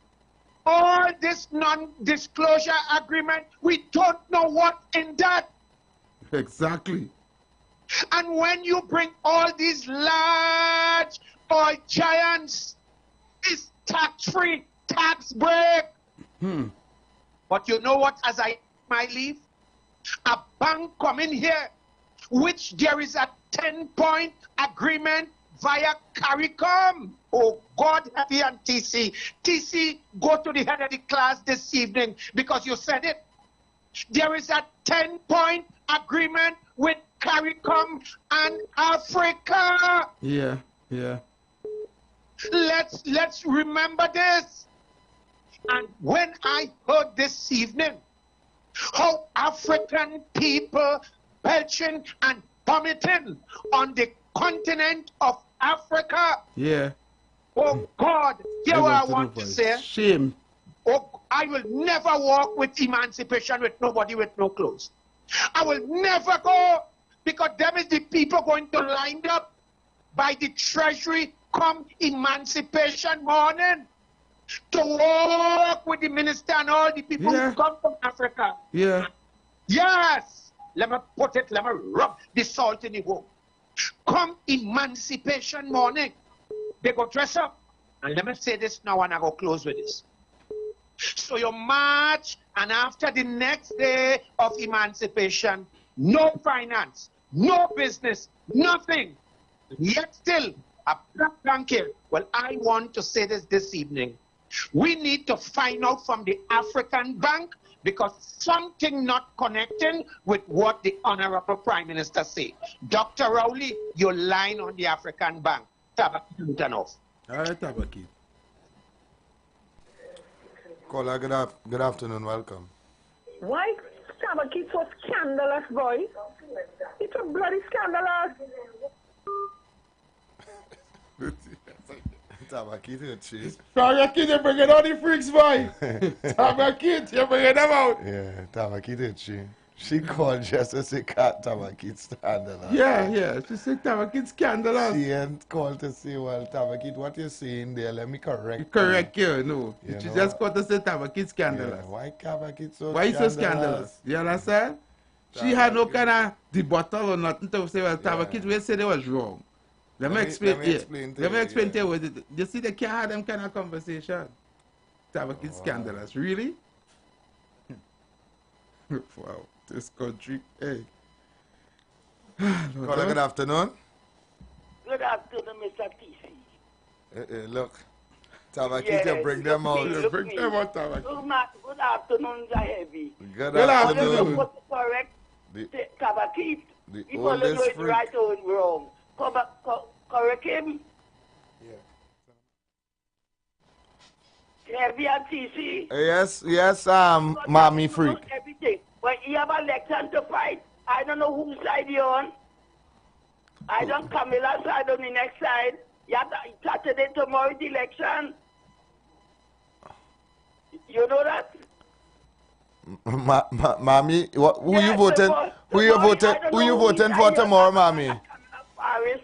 Speaker 1: all this non-disclosure agreement, we don't know what in that.
Speaker 14: Exactly.
Speaker 1: And when you bring all these large oil giants, it's tax-free, tax break. But you know what, as I might leave, a bank come in here, which there is a 10-point agreement via CARICOM. Oh, God, Heavy and TC. TC, go to the head of the class this evening because you said it. There is a 10-point agreement with CARICOM and Africa.
Speaker 14: Yeah, yeah.
Speaker 1: Let's remember this. And when I heard this evening how African people belching and vomiting on the continent of Africa.
Speaker 14: Yeah.
Speaker 1: Oh God, here what I want to say.
Speaker 14: Shame.
Speaker 1: Oh, I will never walk with emancipation with nobody with no clothes. I will never go because them is the people going to line up by the treasury come emancipation morning to walk with the minister and all the people who come from Africa.
Speaker 14: Yeah.
Speaker 1: Yes. Let me put it, let me rub the salt in the wound. Come emancipation morning, they go dress up. And let me say this now and I go close with this. So you march and after the next day of emancipation, no finance, no business, nothing. Yet still, a black bank here. Well, I want to say this evening. We need to find out from the African Bank because something not connecting with what the Honorable Prime Minister say. Dr. Rowley, you're lying on the African Bank. Tabakit, turn off.
Speaker 14: All right, Tabakit.
Speaker 15: Caller, good afternoon, welcome.
Speaker 4: Why Tabakit so scandalous, boy? It's a bloody scandalous.
Speaker 15: Tabakit, you cheese.
Speaker 14: Tabakit, you're bringing all the freaks, boy. Tabakit, you're bringing them out.
Speaker 15: Yeah, Tabakit, she called just to say Tabakit scandalous.
Speaker 14: Yeah, she said Tabakit scandalous.
Speaker 15: She ain't called to say, well, Tabakit, what you're saying there, let me correct
Speaker 14: you. No. She just called to say Tabakit scandalous.
Speaker 15: Yeah, why Tabakit so
Speaker 14: why so scandalous? You understand? She had no kind of rebuttal or nothing to say, well, Tabakit will say they was wrong. Let me explain to you. You see, they can't have them kind of conversation. Tabakit scandalous. Really? Wow. This country, hey.
Speaker 15: Caller, good afternoon.
Speaker 4: Good afternoon, Mr. TC.
Speaker 15: Look, Tabakit, you bring them out.
Speaker 4: You bring them out, Tabakit. Good afternoon, Zahebi.
Speaker 15: Good afternoon.
Speaker 4: Correct, Tabakit.
Speaker 15: The
Speaker 4: People don't know it's
Speaker 15: freak.
Speaker 4: right or wrong. Correct him. Heavy and TC.
Speaker 15: Yes, mommy freak.
Speaker 4: Everything. When you have an election to fight, I don't know whose side you're on. I don't Camilla's side on the next side. You have Saturday tomorrow the election. You know that?
Speaker 15: Mommy, who you voting? Who you voting for tomorrow, mommy?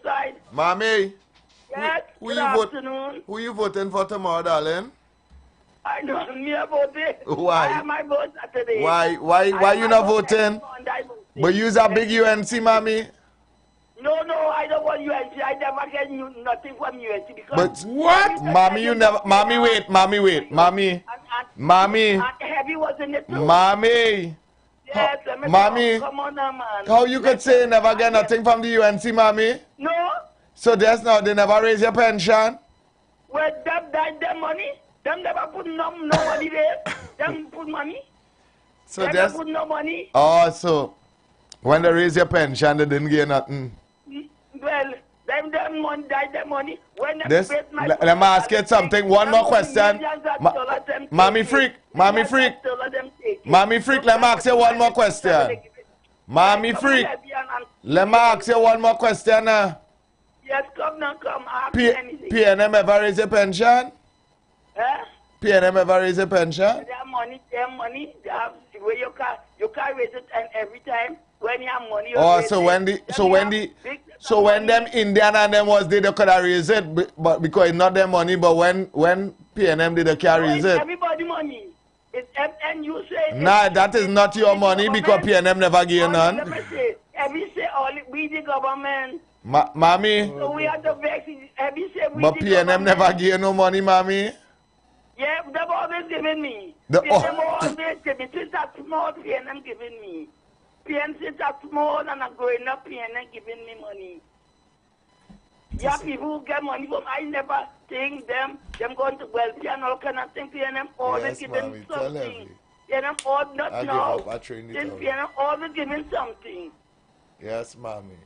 Speaker 4: Side.
Speaker 15: Mommy.
Speaker 4: Yes.
Speaker 15: Who you voting for tomorrow, darling?
Speaker 4: I don't know about it.
Speaker 15: Why?
Speaker 4: I have my vote Saturday.
Speaker 15: Why you not voting? But you's a big UNC, mommy.
Speaker 4: No, I don't want UNC. I never get nothing from UNC because.
Speaker 15: But what? Mommy, you never. Mommy, wait. Mommy.
Speaker 4: And Heavy was in it too.
Speaker 15: Mommy.
Speaker 4: Yes,
Speaker 15: mommy.
Speaker 4: Come on now, man.
Speaker 15: How you could say you never get nothing from the UNC, mommy?
Speaker 4: No.
Speaker 15: So there's now they never raise your pension?
Speaker 4: Well, them money. Them never put no money there. Them put money.
Speaker 15: So
Speaker 4: them never put no money.
Speaker 15: Oh, so when they raise your pension, they didn't get nothing.
Speaker 4: Well, them money, them money. When them
Speaker 15: Let me ask you something. One more question. Mommy freak, let me ask you one more question. Mommy freak, let me ask you one more question.
Speaker 4: Yes, come.
Speaker 15: PNM ever raise your pension?
Speaker 4: Eh?
Speaker 15: PNM ever raise a pension?
Speaker 4: They have money, they have where you can raise it and every time when you have money.
Speaker 15: Oh, so when them Indian and them was there, they could have raised it, but because it's not their money. But when PNM did, they can't raise it.
Speaker 4: Everybody money. It's and you say.
Speaker 15: Nah, that is not your money because PNM never gave none.
Speaker 4: Let me say, every say all we the government.
Speaker 15: Mommy.
Speaker 4: So we have to vex. Every say we
Speaker 15: But
Speaker 4: the
Speaker 15: PNM
Speaker 4: government.
Speaker 15: never gave no money, mommy.
Speaker 4: Yeah, they've always given me.
Speaker 15: PNM
Speaker 4: always given me. Since that small, PNM giving me. Since that small and I'm growing up, PNM giving me money. Yeah, people who get money from I never think them going to wealthy and all kind of things. PNM always giving something. PNM always not
Speaker 15: I
Speaker 4: now.
Speaker 15: give up, I train it
Speaker 4: Since
Speaker 15: out.
Speaker 4: PNM always giving something.
Speaker 15: Yes, mommy.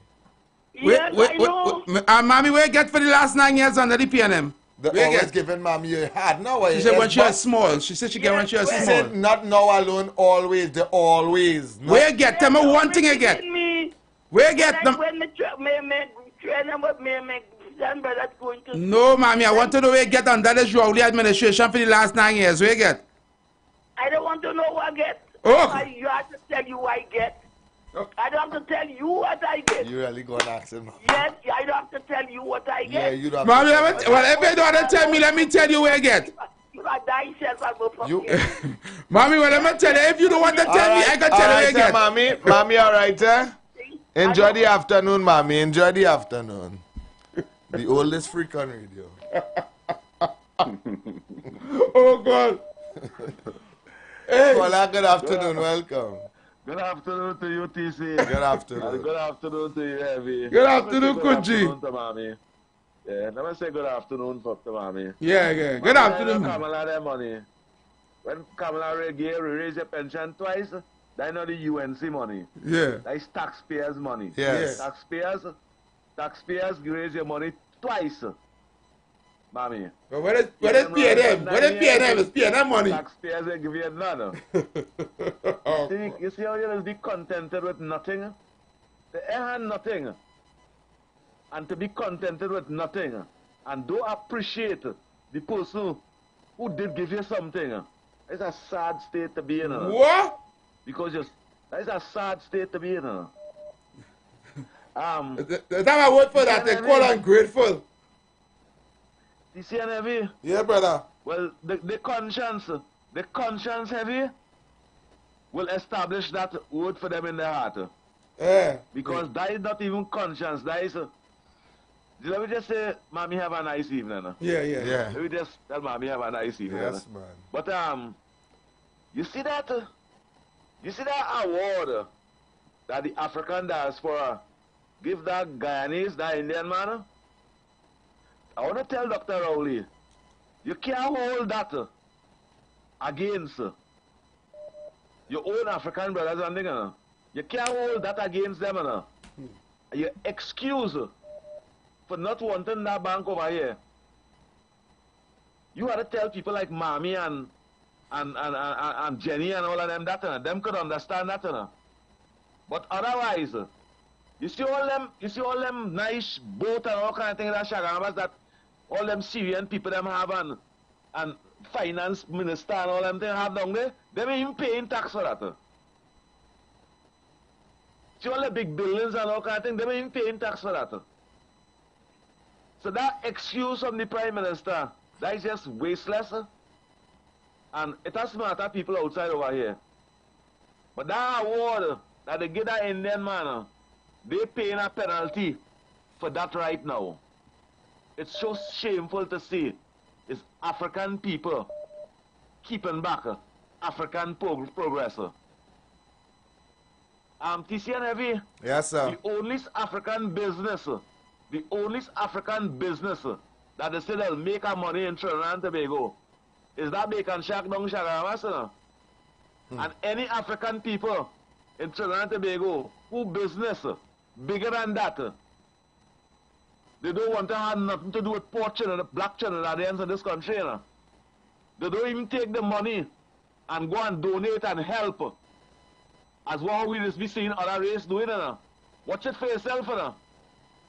Speaker 4: Yes, I know.
Speaker 14: Mommy, where you get for the last 9 years under the PNM?
Speaker 15: They always giving mommy a hard. No,
Speaker 14: She said when she was small. She said she get when she was
Speaker 15: She
Speaker 14: small.
Speaker 15: said not now alone, always. They always. Not
Speaker 14: Where you get them? One thing you get. Where you get them?
Speaker 4: When me train them with me that's going to.
Speaker 14: No, mommy, I want to know where you get under the Rowley administration for the last 9 years. Where you get?
Speaker 4: I don't want to know what I get.
Speaker 14: Oh.
Speaker 4: You have to tell you what I get. I don't have to tell you what I get.
Speaker 15: You really gonna ask him?
Speaker 4: Yes, I don't have to tell you what I get.
Speaker 15: Yeah, you don't.
Speaker 14: Mommy, well, if you don't want to tell me, let me tell you where you get.
Speaker 4: You got die yourself and go fuck you.
Speaker 14: Mommy, well, let me tell you. If you don't want to tell me, I can tell you where you get.
Speaker 15: Mommy, all right, eh? Enjoy the afternoon, mommy. Enjoy the afternoon. The oldest freak on radio.
Speaker 14: Oh, God.
Speaker 15: Hey. Well, good afternoon. Welcome.
Speaker 5: Good afternoon to you, TC.
Speaker 15: Good afternoon.
Speaker 5: And good afternoon to you, Heavy.
Speaker 14: Good afternoon,
Speaker 5: Good
Speaker 14: Kunji.
Speaker 5: afternoon to Mommy. Yeah, let me say good afternoon to Mommy.
Speaker 14: Yeah. Good afternoon.
Speaker 5: Kamala their money. When Kamala raise your pension twice, that's not the UNC money.
Speaker 14: Yeah.
Speaker 5: That's taxpayers' money.
Speaker 15: Yes.
Speaker 5: Taxpayers raise your money twice. Mommy.
Speaker 14: But what is PNM? What is PNM? It's PNM money.
Speaker 5: Taxpayers they give you none. You see how you just be contented with nothing? They have nothing. And to be contented with nothing and don't appreciate the person who did give you something. It's a sad state to be in.
Speaker 14: What?
Speaker 5: Because that's a sad state to be in.
Speaker 14: That's how I word for that. They call ungrateful.
Speaker 5: You see, Heavy?
Speaker 14: Yeah, brother.
Speaker 5: Well, the conscience, Heavy, will establish that word for them in their heart.
Speaker 14: Yeah.
Speaker 5: Because that is not even conscience. That is... let me just say, Mommy, have a nice evening.
Speaker 14: Yeah.
Speaker 5: Let me just tell Mommy, have a nice evening.
Speaker 15: Yes, man.
Speaker 5: But, you see that award that the African diaspora give that Guyanese, that Indian man? I want to tell Dr. Rowley, you can't hold that against your own African brothers and things. You can't hold that against them. You excuse for not wanting that bank over here. You have to tell people like Mommy and Jenny and all of them that them could understand that. But otherwise, you see all them nice boat and all kind of things that Shagamas that all them Syrian people them have and finance minister and all them things have down there, them even paying tax for that. See all the big buildings and all kind of things, them even paying tax for that. So that excuse from the Prime Minister, that is just wasteless. And it doesn't matter people outside over here. But that award that they give that Indian man, they paying a penalty for that right now. It's so shameful to see. It's African people keeping back African progress. TC and Heavy.
Speaker 15: Yes, sir.
Speaker 5: The only African business that they say they'll make our money in Trinidad and Tobago is that bacon shack down Shagamas. And any African people in Trinidad and Tobago who business bigger than that, they don't want to have nothing to do with poor children, black Trinidadians in this country. They don't even take the money and go and donate and help. As what we just be seeing other race doing. Watch it for yourself.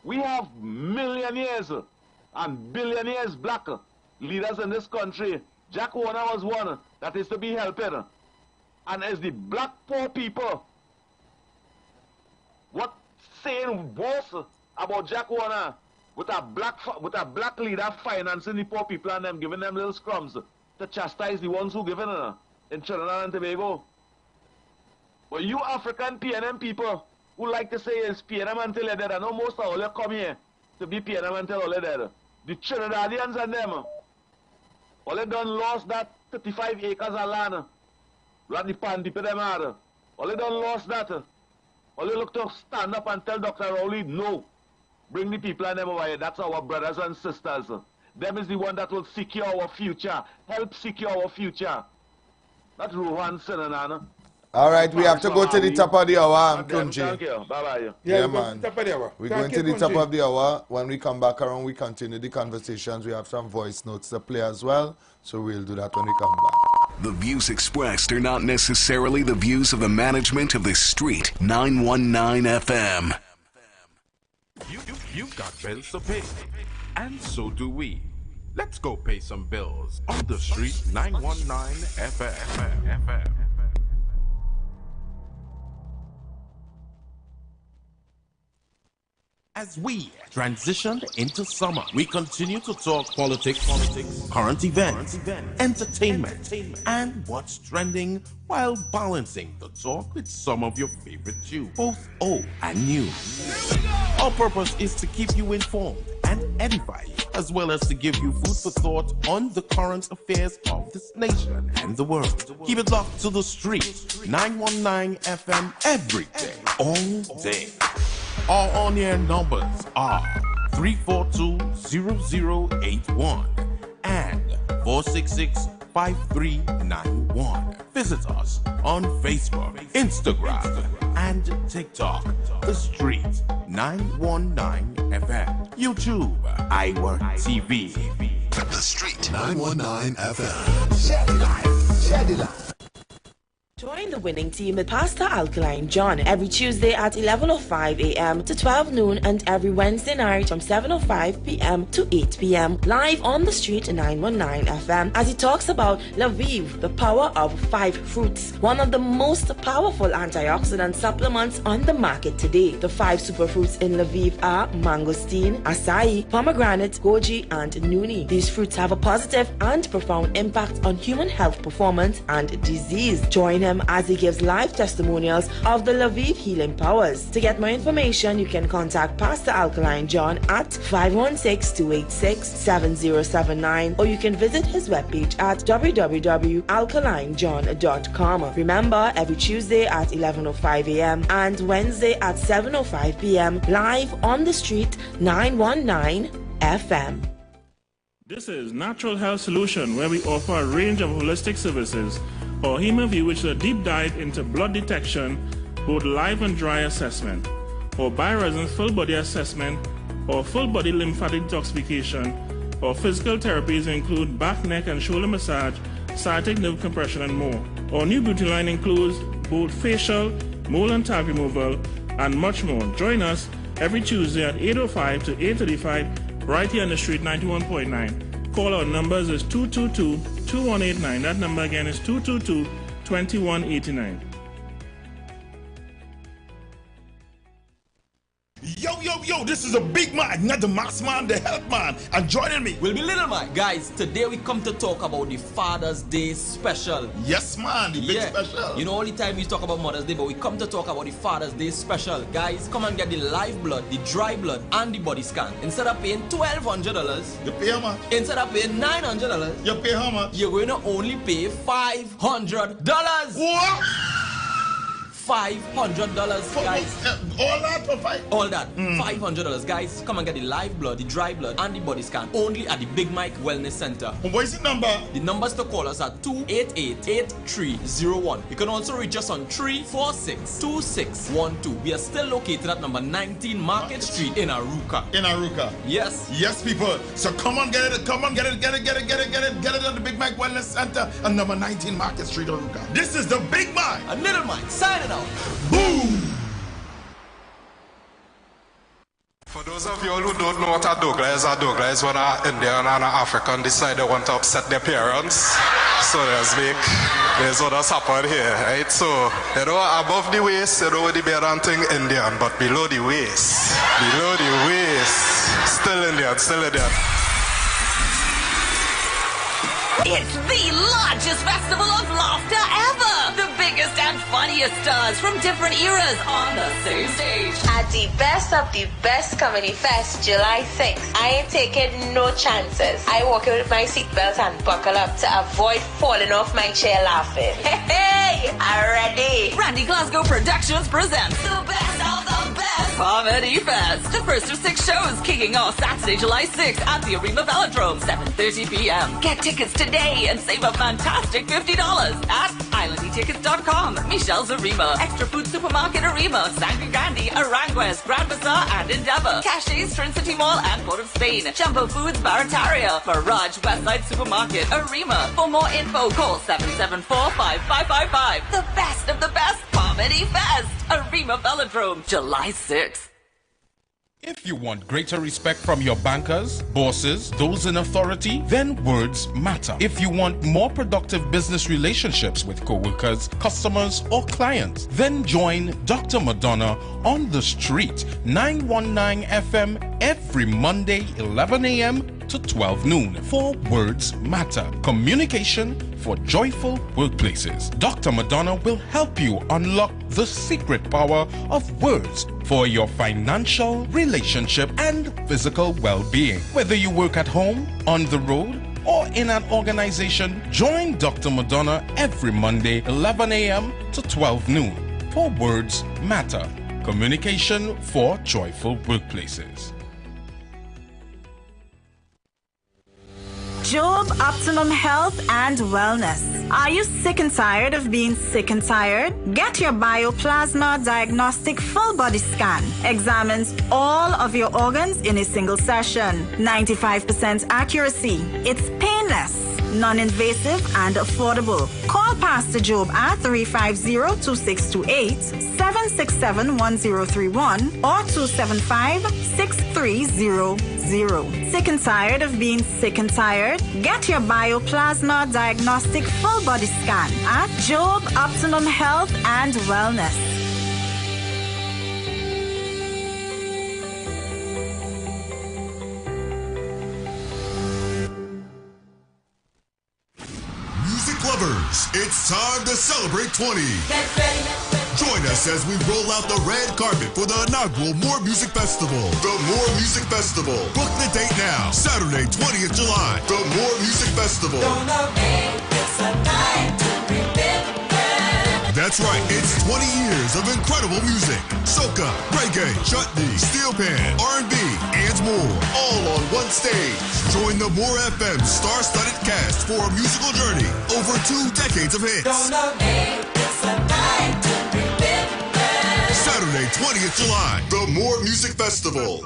Speaker 5: We have millionaires and billionaires black leaders in this country Jack Warner was one that is to be helped. And as the black poor people, what saying worse about Jack Warner with a black leader financing the poor people and them giving them little scrums to chastise the ones who given in Trinidad and Tobago. But you African PNM people who like to say it's PNM until they're dead, I know most of all you come here to be PNM until all they're dead. The Trinidadians and them, all they done lost that 35 acres of land. What the pan people them had. All they done lost that. All they look to stand up and tell Dr. Rowley, no. Bring the people and them over here. That's our brothers and sisters. Them is the one that will secure our future. Help secure our future. Not Rohan Sinanan.
Speaker 15: All right, we have to go to the top of the hour, Kunji.
Speaker 5: Thank you. Bye-bye.
Speaker 15: Yeah, man. We're going to the top of the hour. When we come back around, we continue the conversations. We have some voice notes to play as well, so we'll do that when we come back.
Speaker 13: The views expressed are not necessarily the views of the management of the Street 919 FM.
Speaker 6: You've got bills to pay, and so do we. Let's go pay some bills on the Street 919 FM. As we transition into summer, we continue to talk politics, current events, entertainment, and what's trending while balancing the talk with some of your favorite tunes, both old and new. Our purpose is to keep you informed and edify you, as well as to give you food for thought on the current affairs of this nation and the world. Keep it locked to the Street 919 FM every day, all day. Our on-air numbers are 342-0081 and 466-5391. Visit us on Facebook, Instagram, and TikTok. The Street 919 FM. YouTube, IWER TV.
Speaker 10: The Street 919 FM.
Speaker 11: Share the life. Share the life.
Speaker 8: Join the winning team with Pastor Alkaline John every Tuesday at 11:05 a.m. to 12 noon and every Wednesday night from 7:05 p.m. to 8 p.m. live on the Street 919 FM as he talks about Lviv, the power of 5 fruits, one of the most powerful antioxidant supplements on the market today. The 5 superfruits in Lviv are mangosteen, acai, pomegranate, goji, and nuni. These fruits have a positive and profound impact on human health performance and disease. Join him as he gives live testimonials of the Lviv healing powers. To get more information, you can contact Pastor Alkaline John at 516-286-7079 or you can visit his webpage at www.alkalinejohn.com. Remember, every Tuesday at 11:05 a.m. and Wednesday at 7:05 p.m. live on the Street 919 FM.
Speaker 23: This is Natural Health Solution, where we offer a range of holistic services. Or HemaView, which is a deep dive into blood detection, both live and dry assessment, or BioResonance full body assessment, or full body lymphatic detoxification, or physical therapies include back, neck, and shoulder massage, sciatic nerve compression, and more. Our new beauty line includes both facial, mole and tag removal, and much more. Join us every Tuesday at 8:05 to 8:35 right here on the Street 91.9. Call our numbers is 222-2189. That number again is 222-2189.
Speaker 24: Yo, this is a big man, not the mass man, the help man. And joining me
Speaker 25: will be Little Mike. Guys, today we come to talk about the Father's Day special.
Speaker 24: Yes, man, the big special.
Speaker 25: You know, all the time we talk about Mother's Day, but we come to talk about the Father's Day special. Guys, come and get the live blood, the dry blood, and the body scan. Instead of paying $1,200,
Speaker 24: you pay how much?
Speaker 25: Instead of paying $900,
Speaker 24: you pay how much?
Speaker 25: You're going to only pay $500.
Speaker 24: What?
Speaker 25: $500, guys.
Speaker 24: All that for
Speaker 25: all that. $500, guys. Come and get the live blood, the dry blood, and the body scan only at the Big Mike Wellness Center.
Speaker 24: What is the number?
Speaker 25: The numbers to call us at 288-8301. You can also reach us on 346-2612. We are still located at number 19 Market Street in Aruka.
Speaker 24: In Aruka.
Speaker 25: Yes.
Speaker 24: Yes, people. So come on, get it. Come on, get it at the Big Mike Wellness Center on number 19 Market Street, Aruka. This is the Big Mike.
Speaker 25: And Little Mike signing out.
Speaker 24: Boom!
Speaker 6: For
Speaker 2: Those of you all who don't know what a Douglas is when an Indian and an African decide they want to upset their parents. So there's what has happened here, right? So, you know, above the waist, you know, the better thing Indian, but below the waist, still Indian.
Speaker 7: It's the largest festival of laughter ever! The biggest and funniest stars from different eras on the same stage.
Speaker 9: At the best of the best comedy fest, July 6th, I ain't taking no chances. I walk in with my seatbelt and buckle up to avoid falling off my chair laughing. Hey, I'm ready!
Speaker 7: Randy Glasgow Productions presents the best of the best Comedy Fest. The first of 6 shows kicking off Saturday, July 6th at the Arima Velodrome, 7:30 p.m. Get tickets today and save a fantastic $50 at islandytickets.com. Michelle's Arima, Extra Food Supermarket Arima, Sangre Grande, Aranguez, Grand Bazaar and Endeavour, Cachets, Trinity Mall and Port of Spain, Jumbo Foods, Barataria, Mirage, Westside Supermarket, Arima. For more info, call 774-5555. The best of the best Comedy Fest, Arima Velodrome, July 6th.
Speaker 6: If you want greater respect from your bankers, bosses, those in authority, then words matter. If you want more productive business relationships with co-workers, customers, or clients, then join Dr. Madonna on the street, 919 FM, every Monday, 11 a.m. to 12 noon for Words Matter. Communication for joyful workplaces. Dr. Madonna will help you unlock the secret power of words for your financial, relationship, and physical well-being. Whether you work at home, on the road, or in an organization, join Dr. Madonna every Monday, 11 a.m. to 12 noon for Words Matter. Communication for joyful workplaces.
Speaker 12: Job Optimum Health and Wellness. Are you sick and tired of being sick and tired? Get your Bioplasma Diagnostic Full Body Scan. Examines all of your organs in a single session. 95% accuracy. It's painless, non-invasive and affordable. Call Pastor Job at 350-2628, 767-1031 or 275-6300. Sick and tired of being sick and tired? Get your Bioplasma Diagnostic Full Body Scan at Job Optimum Health and Wellness.
Speaker 10: Music lovers, it's time to celebrate 20. Get ready. Join us as we roll out the red carpet for the inaugural More Music Festival. The More Music Festival. Book the date now. Saturday, 20th July. The More Music Festival.
Speaker 7: Gonna make this a night to remember.
Speaker 10: That's right, it's 20 years of incredible music. Soca, reggae, chutney, steel pan, R&B, and more. All on one stage. Join the More FM star-studded cast for a musical journey over 2 decades of hits.
Speaker 7: Gonna make this a night to remember.
Speaker 10: Saturday, 20th July, the More Music Festival.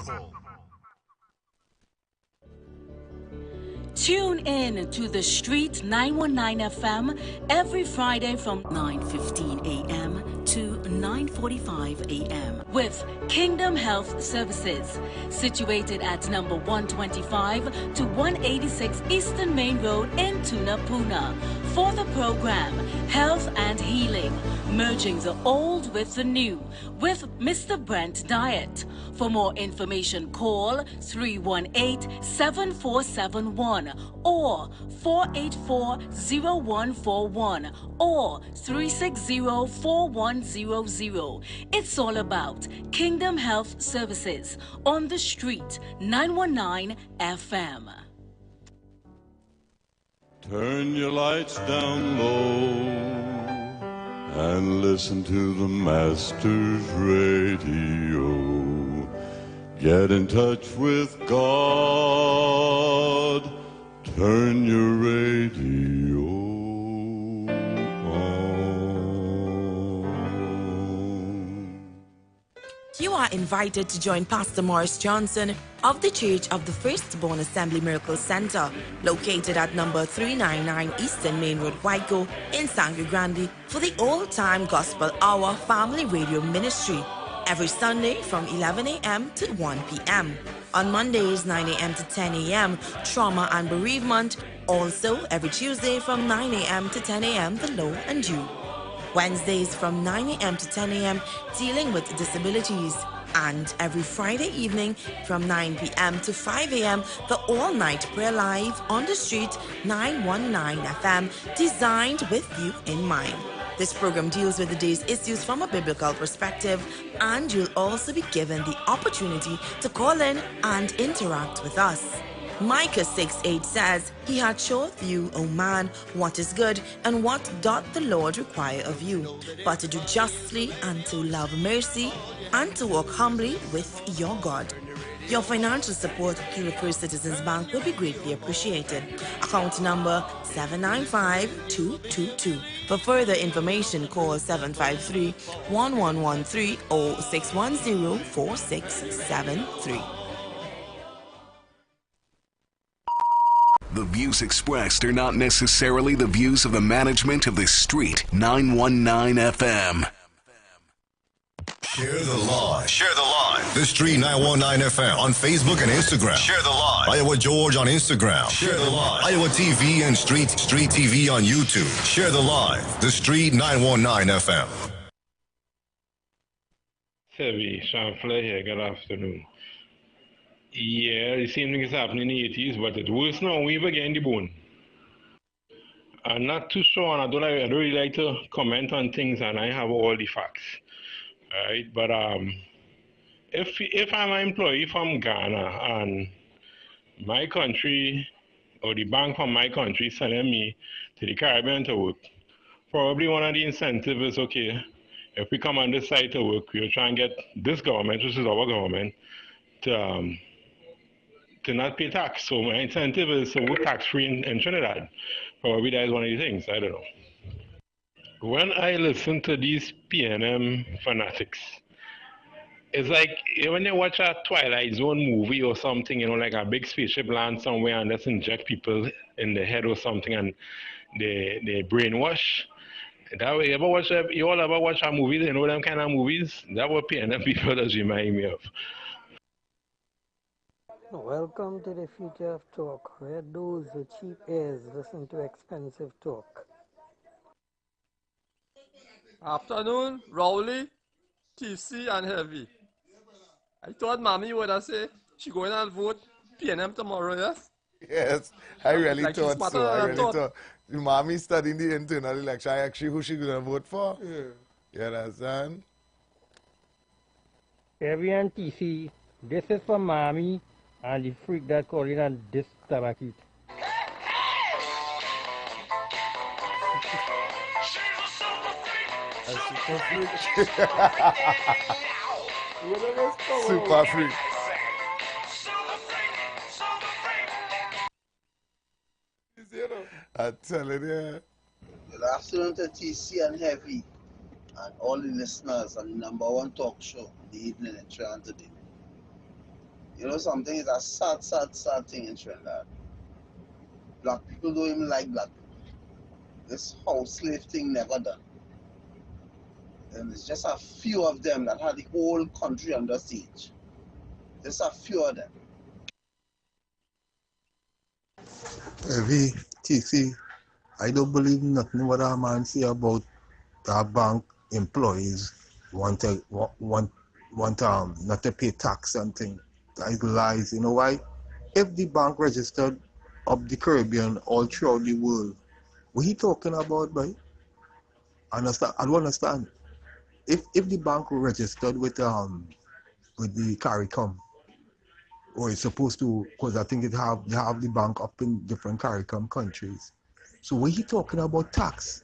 Speaker 16: Tune in to The Street 919 FM every Friday from 9:15 a.m. to 9:45 a.m. with Kingdom Health Services, situated at number 125 to 186 Eastern Main Road in Tunapuna. For the program, Health and Healing, merging the old with the new, with Mr. Brent Diet. For more information, call 318-7471 or 484-0141 or 360-4100. It's all about Kingdom Health Services on the Street 919 FM.
Speaker 26: Turn your lights down low and listen to the Master's radio. Get in touch with God. Turn your radio on.
Speaker 8: You are invited to join Pastor Morris Johnson of the Church of the Firstborn Assembly Miracle Center, located at number 399 Eastern Main Road, Waiko, in Sangre Grande, for the Old Time Gospel Hour Family Radio Ministry. Every Sunday from 11 a.m. to 1 p.m. On Mondays, 9 a.m. to 10 a.m., Trauma and Bereavement. Also, every Tuesday from 9 a.m. to 10 a.m., The Low and You. Wednesdays from 9 a.m. to 10 a.m., Dealing with Disabilities. And every Friday evening from 9 p.m. to 5 a.m., the all-night prayer live on the street 919 FM, designed with you in mind. This program deals with the day's issues from a biblical perspective, and you'll also be given the opportunity to call in and interact with us. Micah 6:8 says, He hath showed you, O man, what is good, and what doth the Lord require of you, but to do justly, and to love mercy, and to walk humbly with your God. Your financial support through the First Citizens Bank will be greatly appreciated. Account number 795222. For further information, call 753-1113 or 610-4673.
Speaker 13: The views expressed are not necessarily the views of the management of the Street 919 FM.
Speaker 10: Share the live. Share the live. The Street 919 FM on Facebook and Instagram. Share the live. Iowa George on Instagram. Share the live. Iowa TV and Street TV on YouTube. Share the live. The Street 919 FM.
Speaker 3: Sevi, Sean Flair here. Good afternoon. Yeah, the same thing is happening in the 80s, but it's worse now. We were getting the bone. I'm not too sure, and I don't really like to comment on things, and I have all the facts. Right, but if I'm an employee from Ghana and my country or the bank from my country sending me to the Caribbean to work, probably one of the incentives is, okay, if we come on this side to work, we'll try and get this government, which is our government, to not pay tax. So my incentive is to work tax-free in Trinidad. Probably that is one of the things, I don't know. When I listen to these PNM fanatics, it's like when they watch a Twilight Zone movie or something, like a big spaceship land somewhere and just inject people in the head or something and they brainwash. That way, you all ever watch a movie, you know them kind of movies? That's what PNM people does remind me of.
Speaker 17: Welcome to the future of talk, where those with cheap ears listen to expensive talk.
Speaker 18: Afternoon, Rowley, TC, and Heavy. I thought Mommy would have said she going to vote PNM tomorrow, yes?
Speaker 15: Yes, I really
Speaker 18: like
Speaker 15: thought so. I really thought. Mommy studying the internal election. Actually, who she going to vote for? Yeah. You understand?
Speaker 17: Heavy and TC, this is for Mommy and the freak that calling on this Tamakit.
Speaker 15: Super freak. Super freak. I'm telling you.
Speaker 19: Good afternoon to TC and Heavy and all the listeners on the #1 talk show in the evening in Trinidad today. You know something, it's a sad thing in Trinidad. Black people don't even like black people. This house slave thing never done. And it's just a few of them that had the whole country under siege. Just a few of them.
Speaker 20: Heavy, TC, I don't believe nothing what our man say about our bank employees want not to pay tax and things. That is lies. You know why? If the bank registered up the Caribbean all throughout the world, what he talking about, boy? Understand? I don't understand. If the bank registered with the CARICOM, or it's supposed to, because I think they have the bank up in different CARICOM countries. So when he talking about tax,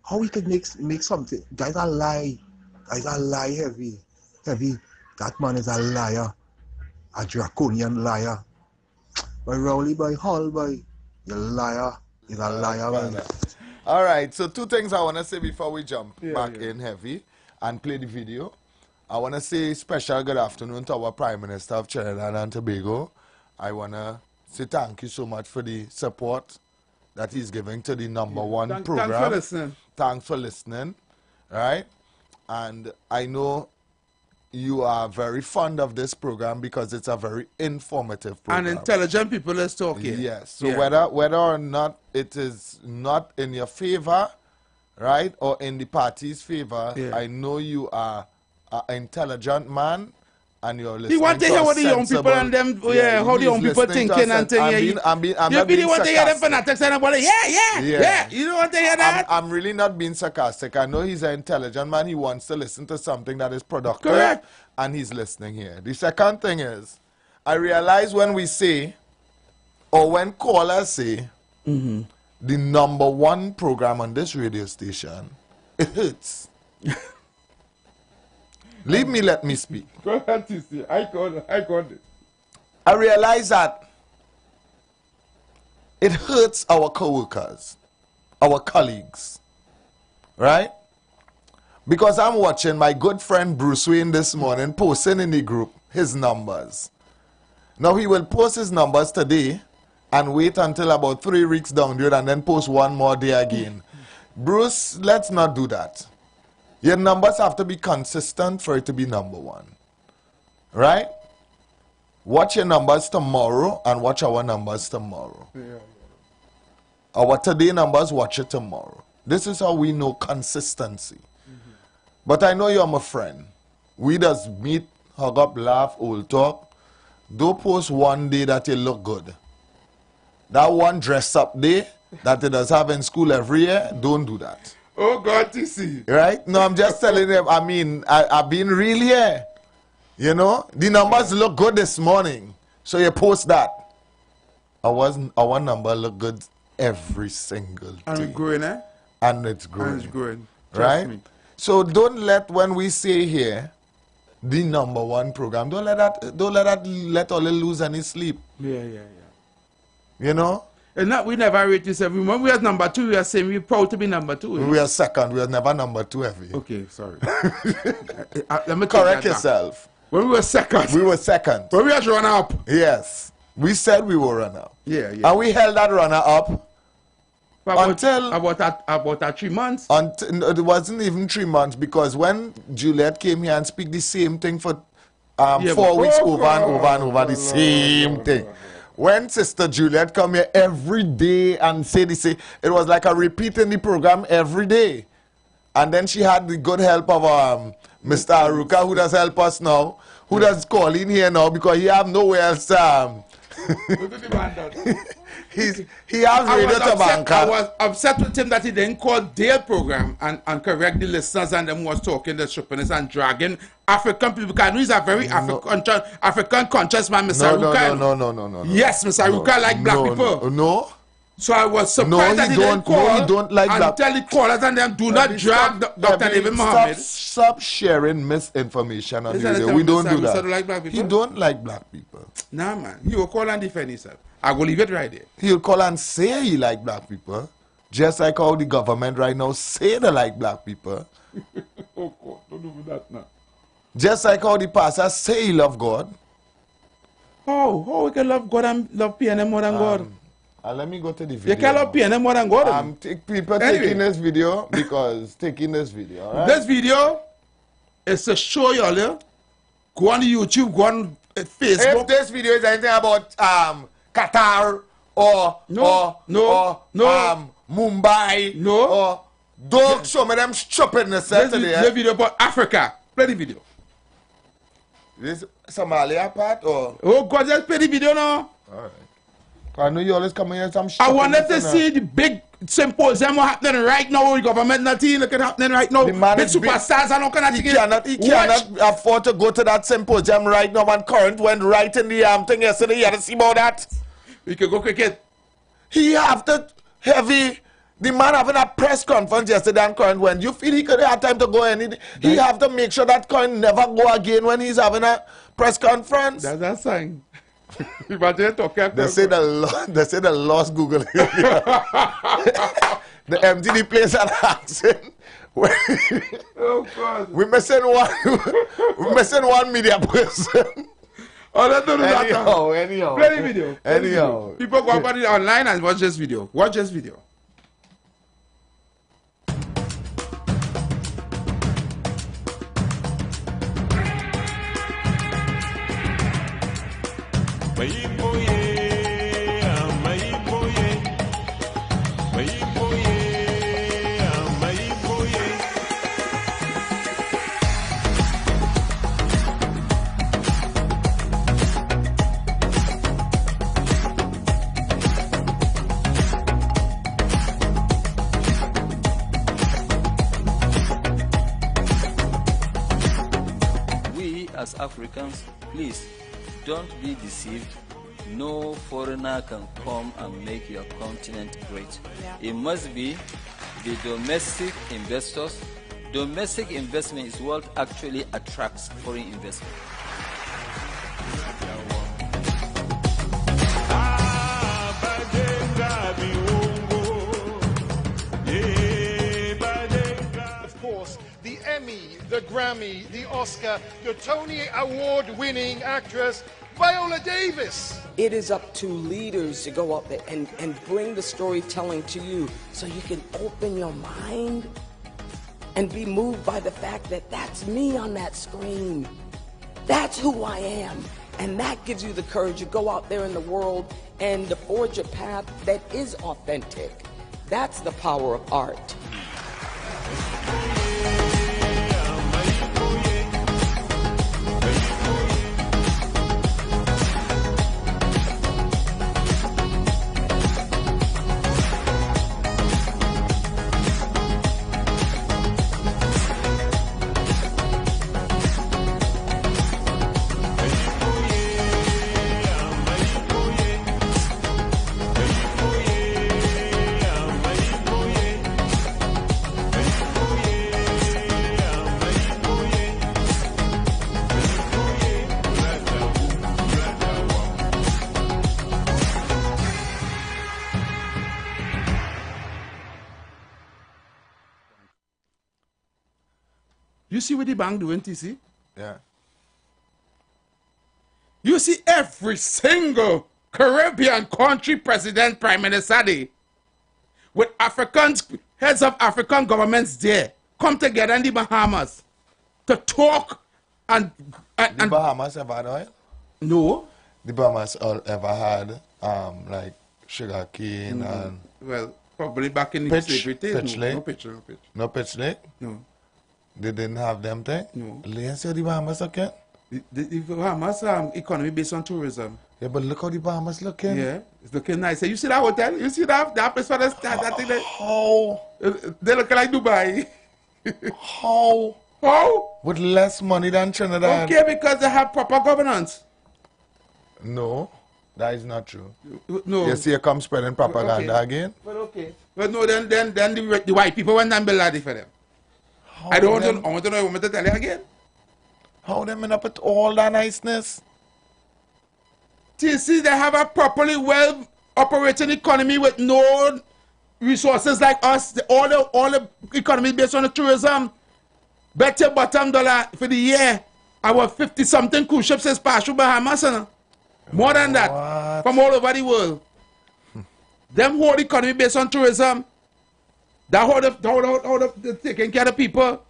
Speaker 20: how we could make something? That's a lie. That's a lie, Heavy. That man is a liar, a draconian liar. By Rowley, by Hall, by the liar. He's a liar, man.
Speaker 15: All right. So 2 things I want to say before we jump back in, Heavy, and play the video. I want to say special good afternoon to our Prime Minister of Trinidad and Tobago. I want to say thank you so much for the support that he's giving to the #1 program.
Speaker 14: Thanks for listening.
Speaker 15: Thanks for listening. Right? And I know, you are very fond of this program because it's a very informative program.
Speaker 14: And intelligent people is talking.
Speaker 15: Yes. So whether or not it is not in your favor, right, or in the party's favor, I know you are an intelligent man. And you're listening.
Speaker 14: You want to hear what the young people and them, how the young people thinking and thing. You really want to hear them fanatics and everybody, yeah. You don't want to hear that?
Speaker 15: I'm really not being sarcastic. I know he's an intelligent man. He wants to listen to something that is productive.
Speaker 14: Correct.
Speaker 15: And he's listening here. The second thing is, I realize when we say, or when callers say, the #1 program on this radio station, it hurts. Leave me, let me speak.
Speaker 14: Go ahead, TC. I got it.
Speaker 15: I realize that it hurts our co-workers, our colleagues, right? Because I'm watching my good friend Bruce Wayne this morning posting in the group his numbers. Now he will post his numbers today and wait until about 3 weeks down the road and then post one more day again. Bruce, let's not do that. Your numbers have to be consistent for it to be #1. Right? Watch your numbers tomorrow and watch our numbers tomorrow. Our today numbers, watch it tomorrow. This is how we know consistency. But I know you're my friend. We just meet, hug up, laugh, old talk. Don't post one day that you look good. That one dress up day that it does have in school every year, don't do that.
Speaker 14: Oh, God, to see.
Speaker 15: Right? No, I'm just telling them, I mean, I've been real here. You know? The numbers look good this morning. So you post that. Our number look good every single day.
Speaker 14: And it's growing, eh?
Speaker 15: And it's growing.
Speaker 14: And it's growing.
Speaker 15: Right? Me. So don't let, when we say here, the #1 program, don't let all lose any sleep.
Speaker 14: Yeah.
Speaker 15: You know?
Speaker 14: And not, we never rate this every month. We are #2, we are saying we're proud to be #2.
Speaker 15: We are second, we are never #2 every.
Speaker 14: Okay, sorry. Let me
Speaker 15: correct yourself.
Speaker 14: When we were second.
Speaker 15: We were second.
Speaker 14: When we had runner up.
Speaker 15: Yes. We said we were runner up.
Speaker 14: Yeah.
Speaker 15: And we held that runner up until
Speaker 14: about 3 months.
Speaker 15: It wasn't even 3 months because when Juliet came here and speak the same thing for 4 weeks over and over the same thing. When Sister Juliet come here every day and say it was like a repeat in the program every day. And then she had the good help of Mr. Aruka, who does help us now, who does call in here now because he have nowhere else. He has radio to bank.
Speaker 14: I was upset with him that he didn't call their program and correct the listeners and them was talking the strippiness and dragging African people. Because he's a very African conscious man, Mr. Aruka.
Speaker 15: No.
Speaker 14: Yes, Mr. Aruka like black people.
Speaker 15: No.
Speaker 14: So I was surprised that he didn't call.
Speaker 15: No, he don't like
Speaker 14: and
Speaker 15: black.
Speaker 14: Tell the callers and them do not drag Dr. David Mohammed.
Speaker 15: Stop sharing misinformation on the radio. We don't do that.
Speaker 14: Like black people?
Speaker 15: He don't like black people.
Speaker 14: Nah, man. He will call and defend himself. I will leave it right there.
Speaker 15: He'll call and say he like black people. Just like how the government right now say they like black people.
Speaker 14: Oh, God. Don't do that now.
Speaker 15: Just like how the pastor say he love God.
Speaker 14: How we can love God and love PNM more than God?
Speaker 15: Let me go to the video.
Speaker 14: You can't love PNM more than God.
Speaker 15: People taking this video because taking this video. Right?
Speaker 14: This video is to show you all. Go on YouTube, go on Facebook.
Speaker 15: If this video is anything about Qatar or Mumbai, or don't show me them stupidness today.
Speaker 14: This video about Africa. Play the video.
Speaker 15: This Somalia part or?
Speaker 14: Oh God, just play the video now.
Speaker 15: All right. I know you always come here some shit.
Speaker 14: I wanted to see the big symposium happening right now. The government nothing looking happening right now. The big superstars are not gonna
Speaker 15: he cannot afford to go to that symposium right now. And Current went right in the thing yesterday. You had to see about that.
Speaker 14: We could go cricket.
Speaker 15: He have to heavy. The man having a press conference yesterday and Current went. You feel he could have time to go any? He have to make sure that Current never go again when he's having a press conference.
Speaker 14: That's a sign.
Speaker 15: They say the lost Google. The empty the place and accent.
Speaker 14: Oh God.
Speaker 15: We're missing one media person.
Speaker 14: Oh, let's do that.
Speaker 15: Anyhow.
Speaker 14: Play the video.
Speaker 15: Anyhow.
Speaker 14: People go about it online and watch this video. Watch this video.
Speaker 1: As Africans, please don't be deceived. No foreigner can come and make your continent great. It must be the domestic investors. Domestic investment is what actually attracts foreign investment.
Speaker 4: The Grammy, the Oscar, your Tony Award-winning actress, Viola Davis.
Speaker 5: It is up to leaders to go up there and bring the storytelling to you so you can open your mind and be moved by the fact that that's me on that screen. That's who I am. And that gives you the courage to go out there in the world and to forge a path that is authentic. That's the power of art.
Speaker 14: You see what the bank doing, TC?
Speaker 15: Yeah.
Speaker 14: You see every single Caribbean country president, prime minister there, with Africans, heads of African governments there, come together in the Bahamas to talk and
Speaker 15: the Bahamas ever had oil?
Speaker 14: No.
Speaker 15: The Bahamas ever had like sugar cane and
Speaker 14: well, probably back in the slavery days.
Speaker 15: Pitch Lake?
Speaker 14: No pitch.
Speaker 15: No Pitch Lake?
Speaker 14: No.
Speaker 15: They didn't have them thing?
Speaker 14: No.
Speaker 15: Let's see how the Bahamas looking.
Speaker 14: The Bahamas economy based on tourism.
Speaker 15: Yeah, but look how the Bahamas looking.
Speaker 14: Yeah, it's looking nice. You see that hotel? You see that place for that thing?
Speaker 15: How?
Speaker 14: They look like Dubai.
Speaker 15: How?
Speaker 14: How?
Speaker 15: With less money than Trinidad.
Speaker 14: Okay, because they have proper governance.
Speaker 15: No, that is not true.
Speaker 14: No.
Speaker 15: You see, you come spreading propaganda again.
Speaker 14: But okay. But no, then the white people went and built that for them. I want to know. I want me to tell you again.
Speaker 15: How them end up with all that niceness?
Speaker 14: You see, they have a properly well operating economy with no resources like us. All the economy based on the tourism. Better bottom dollar for the year. Our 50-something cruise ships is passed through Bahamas. More than that. From all over the world. Them whole economy based on tourism. That how they taking care of people.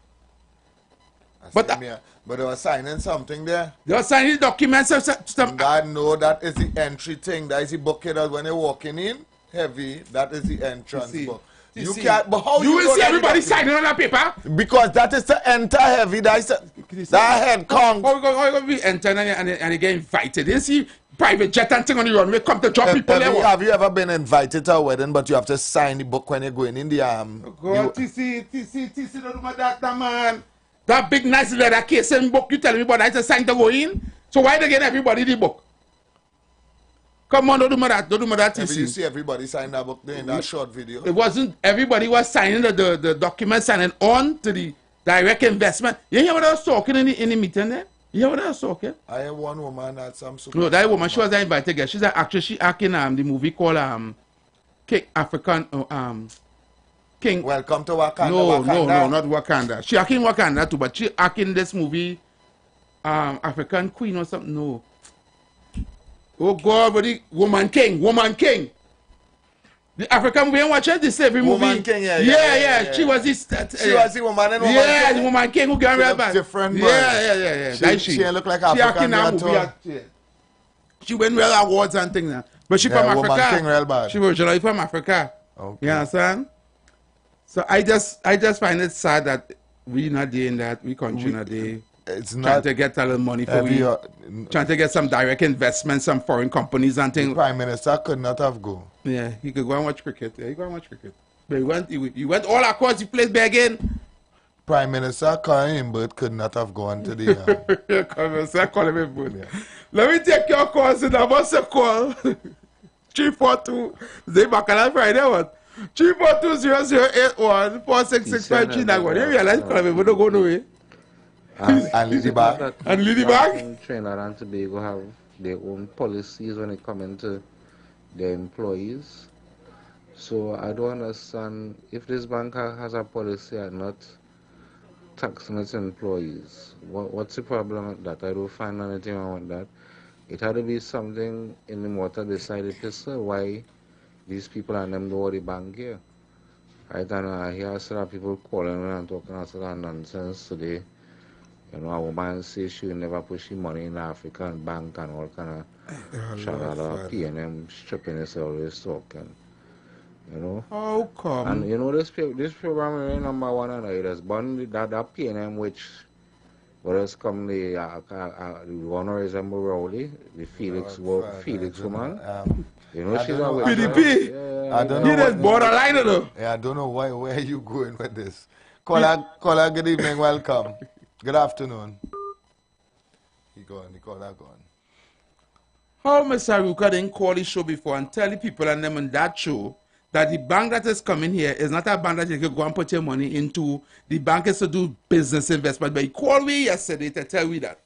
Speaker 15: But they were signing something there.
Speaker 14: They were signing documents.
Speaker 15: God know that is the entry thing. That is the bucket when you're walking in. Heavy. That is the entrance book. You can't. But how
Speaker 14: you will see everybody signing on that paper?
Speaker 15: Because that is to enter heavy. That is that head count.
Speaker 14: How you going to be entering and you get invited? You see private jet and thing on the runway come to drop people there.
Speaker 15: Have you ever been invited to a wedding but you have to sign the book when you're going in the
Speaker 14: God, TC, don't do that, man. That big nice leather case and book you telling me about, I just signed to go in. So why they get everybody the book? Come on, don't do that, TC.
Speaker 15: You see everybody sign that book there in that short video.
Speaker 14: It wasn't everybody was signing the document, signing on to the direct investment. You hear what I was talking in the meeting there? You hear what I was talking?
Speaker 15: I have one woman at some super.
Speaker 14: No, that woman, she was an invited guest. She's an actress. She acting the movie called King African King.
Speaker 15: Welcome to Wakanda.
Speaker 14: No, not Wakanda. She acting Wakanda too, but she acting this movie African Queen or something. No. Oh God, but the Woman King. The African woman watch it, the slavery movie.
Speaker 15: Woman King,
Speaker 14: yeah. She was this.
Speaker 15: She was the woman in Woman King.
Speaker 14: Yeah, the Woman King who got real bad.
Speaker 15: Different.
Speaker 14: Yeah.
Speaker 15: She look like African.
Speaker 14: She She win real awards and things now. But she from
Speaker 15: woman
Speaker 14: Africa.
Speaker 15: thing real bad.
Speaker 14: She originally from Africa.
Speaker 15: Okay.
Speaker 14: You understand? So I just find it sad that we not doing that. We country not there.
Speaker 15: It's
Speaker 14: trying
Speaker 15: not
Speaker 14: to get a little money for we. Trying to get some direct investment, some foreign companies and things.
Speaker 15: The Prime Minister could not have go.
Speaker 14: Yeah, he could go and watch cricket. Yeah, he go and watch cricket. But he went all across the place begging.
Speaker 15: Prime Minister Colin Imbert could not have gone to the...
Speaker 14: Colin Imbert. Yeah. Let me take your calls in a bus call. 342. They back on Friday, what? 342-0081-466-5391. You realize Colin Imbert don't go nowhere.
Speaker 15: And Lily Bag.
Speaker 14: And Lily Bag.
Speaker 11: Trinidad and Tobago have their own policies when it comes to their employees. So I don't understand if this bank has a policy and not taxing its employees. What's the problem with that? I don't find anything wrong with that. It had to be something in the water decided to say why these people and them know the bank here. Right, and I hear a lot of people calling and talking a lot of nonsense today. You know, a woman says she will never push money in the African bank and all kind of shalala, P&M, stripping is always talking. You know?
Speaker 14: How come?
Speaker 11: And you know, this program is number one and it has born that P&M which has come the one resemble Rowley, the Felix woman. You know, she's a
Speaker 14: PDP.
Speaker 15: I don't know.
Speaker 14: You just borderline though.
Speaker 15: Yeah, I don't know where you going with this. Caller, good evening, welcome. Good afternoon. He gone.
Speaker 14: How Mr. Ruka didn't call the show before and tell the people and them on that show that the bank that is coming here is not a bank that you can go and put your money into. The bank is to do business investment. But he called me yesterday to tell me that.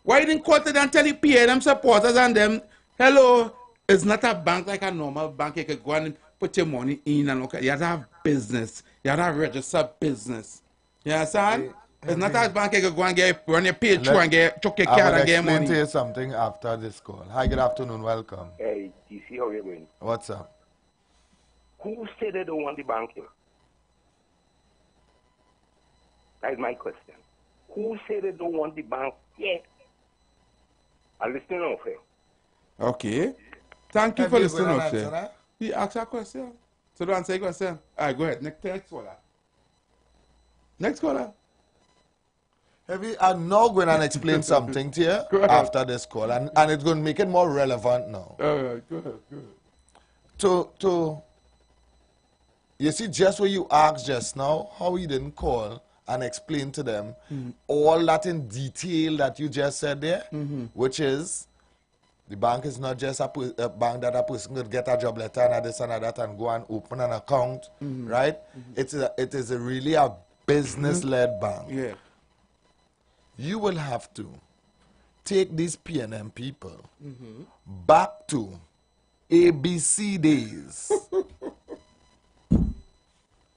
Speaker 14: Why didn't call to them tell the PNM supporters and them, hello, it's not a bank like a normal bank. You can go and put your money in and look at. You have to have business. You have to have registered business. You understand? It's not a bank you can go and run your page through and chuck your card and get money.
Speaker 15: I will explain to you something after this call. Hi, good afternoon, welcome.
Speaker 21: Hey, TC, how are you doing?
Speaker 15: What's up?
Speaker 21: Who said they don't want the bank here? That is my question. Who said they don't want the bank here? I'm listening off here.
Speaker 14: Okay. Thank you for listening off here. He asked a question. So don't answer your question. All right, go ahead. Next caller. Next caller.
Speaker 15: I'm now going to explain something to you after this call, and it's going to make it more relevant now.
Speaker 14: All right, go ahead.
Speaker 15: You see, just what you asked just now, how you didn't call and explain to them all that in detail that you just said there, which is the bank is not just a bank that a person could get a job letter and this and that and go and open an account, right? It is really a business-led bank.
Speaker 14: Yeah.
Speaker 15: You will have to take these PNM people back to ABC days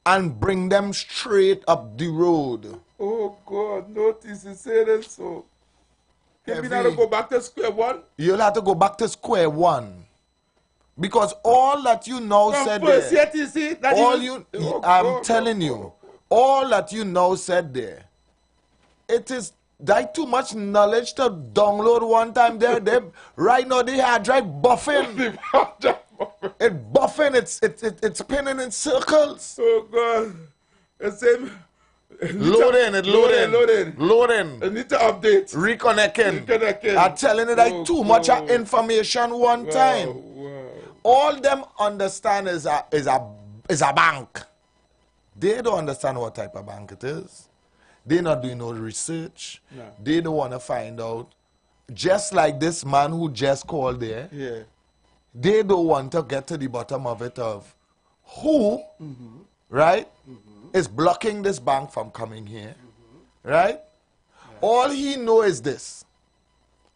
Speaker 15: and bring them straight up the road.
Speaker 14: Oh God, notice you say that so. Can we not go back to square one?
Speaker 15: You'll have to go back to square one. Because all that you now said there, I'm telling you, all that you now said there, it is that too much knowledge to download one time there. Right now they hard drive buffing. It's buffing, it's spinning in circles.
Speaker 14: Oh God. It's him.
Speaker 15: Loading.
Speaker 14: It need to update.
Speaker 15: Reconnecting. I'm telling you that too much information one time.
Speaker 14: Wow.
Speaker 15: All them understand is a bank. They don't understand what type of bank it is. They're not doing no research.
Speaker 14: No.
Speaker 15: They don't want to find out. Just like this man who just called there.
Speaker 14: Yeah.
Speaker 15: They don't want to get to the bottom of it of who, right, is blocking this bank from coming here, right? Yeah. All he knows is this.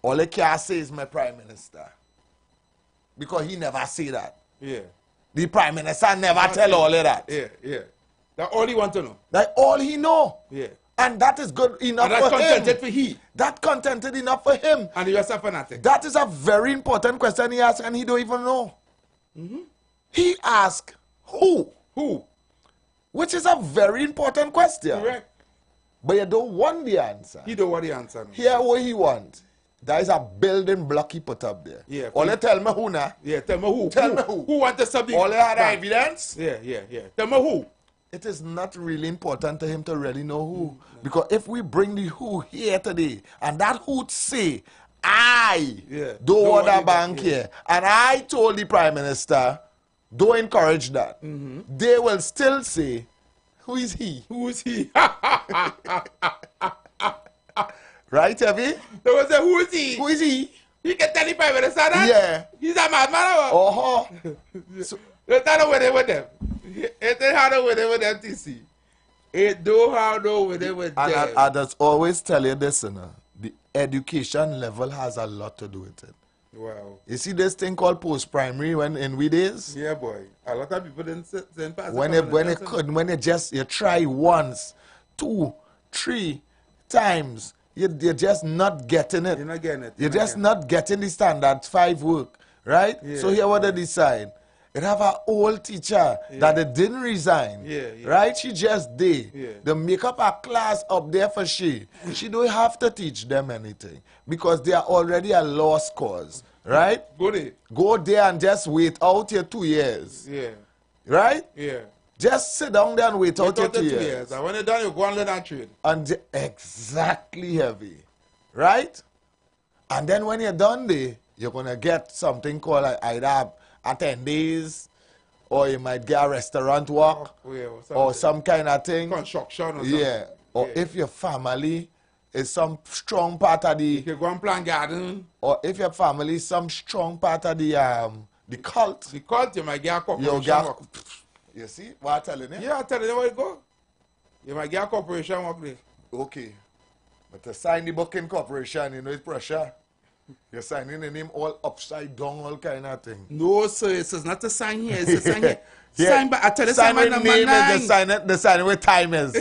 Speaker 15: All he can say is my prime minister. Because he never say that.
Speaker 14: Yeah.
Speaker 15: The prime minister never tell all of that.
Speaker 14: Yeah. That's all he want to know.
Speaker 15: That's all he know.
Speaker 14: Yeah.
Speaker 15: And that is good enough for him.
Speaker 14: And that's contented for he.
Speaker 15: That contented enough for him.
Speaker 14: And you're a fanatic.
Speaker 15: That is a very important question he asked and he don't even know. He asked who?
Speaker 14: Who?
Speaker 15: Which is a very important question.
Speaker 14: Correct.
Speaker 15: But you don't want the answer.
Speaker 14: He don't want the answer. No.
Speaker 15: Hear what he wants. That is a building block he put up there.
Speaker 14: Yeah.
Speaker 15: Only tell me who now.
Speaker 14: Yeah, tell me who.
Speaker 15: Tell me who.
Speaker 14: Who want to stop the
Speaker 15: Only had
Speaker 14: bank?
Speaker 15: evidence?
Speaker 14: Yeah. Tell me who.
Speaker 15: It is not really important to him to really know who. Because if we bring the who here today, and that who say, I don't want a bank here, and I told the Prime Minister, don't encourage that, they will still say, who is he?
Speaker 14: Who is he?
Speaker 15: Right, Evie?
Speaker 14: They will say, who is he?
Speaker 15: Who is he?
Speaker 14: He can tell the Prime Minister that?
Speaker 15: Yeah.
Speaker 14: He's a madman.
Speaker 15: So,
Speaker 14: it's not with them. It ain't hard with them, TC. It do hard with them.
Speaker 15: And I just always tell you this, you know, the education level has a lot to do with it.
Speaker 14: Wow.
Speaker 15: You see this thing called post-primary when in we days?
Speaker 14: Yeah, boy. A lot of people didn't send pass.
Speaker 15: When you try once, 2, 3 times, you're just not getting it.
Speaker 14: You're not getting it.
Speaker 15: You're just not getting the standard 5 work, right?
Speaker 14: Yeah,
Speaker 15: so here what they decide. It have an old teacher that they didn't resign, right? She just did. They make up a class up there for she. She don't have to teach them anything because they are already a lost cause, right? Go there and just wait out your 2 years.
Speaker 14: Yeah.
Speaker 15: Right?
Speaker 14: Yeah.
Speaker 15: Just sit down there and wait out your 2 years.
Speaker 14: And when you're done, you go and learn that trade.
Speaker 15: And exactly, Heavy. Right? And then when you're done there, you're going to get something called either attendees, or you might get a restaurant work, or some kind of thing.
Speaker 14: Construction or something.
Speaker 15: Yeah. Or if your family is some strong part of the...
Speaker 14: You can go and plant garden.
Speaker 15: Or if your family is some strong part of the cult.
Speaker 14: The cult, you might get a corporation work.
Speaker 15: You see what I'm telling you?
Speaker 14: Yeah, I'm telling you where it go. You might get a corporation work there.
Speaker 15: Okay. But to sign the booking corporation, you know, it's pressure. You're signing the name all upside down, all kind of thing.
Speaker 14: No, sir, it's not to sign here. It's to sign here. Sign, but I tell you, sign with number 9.
Speaker 15: The sign with time is.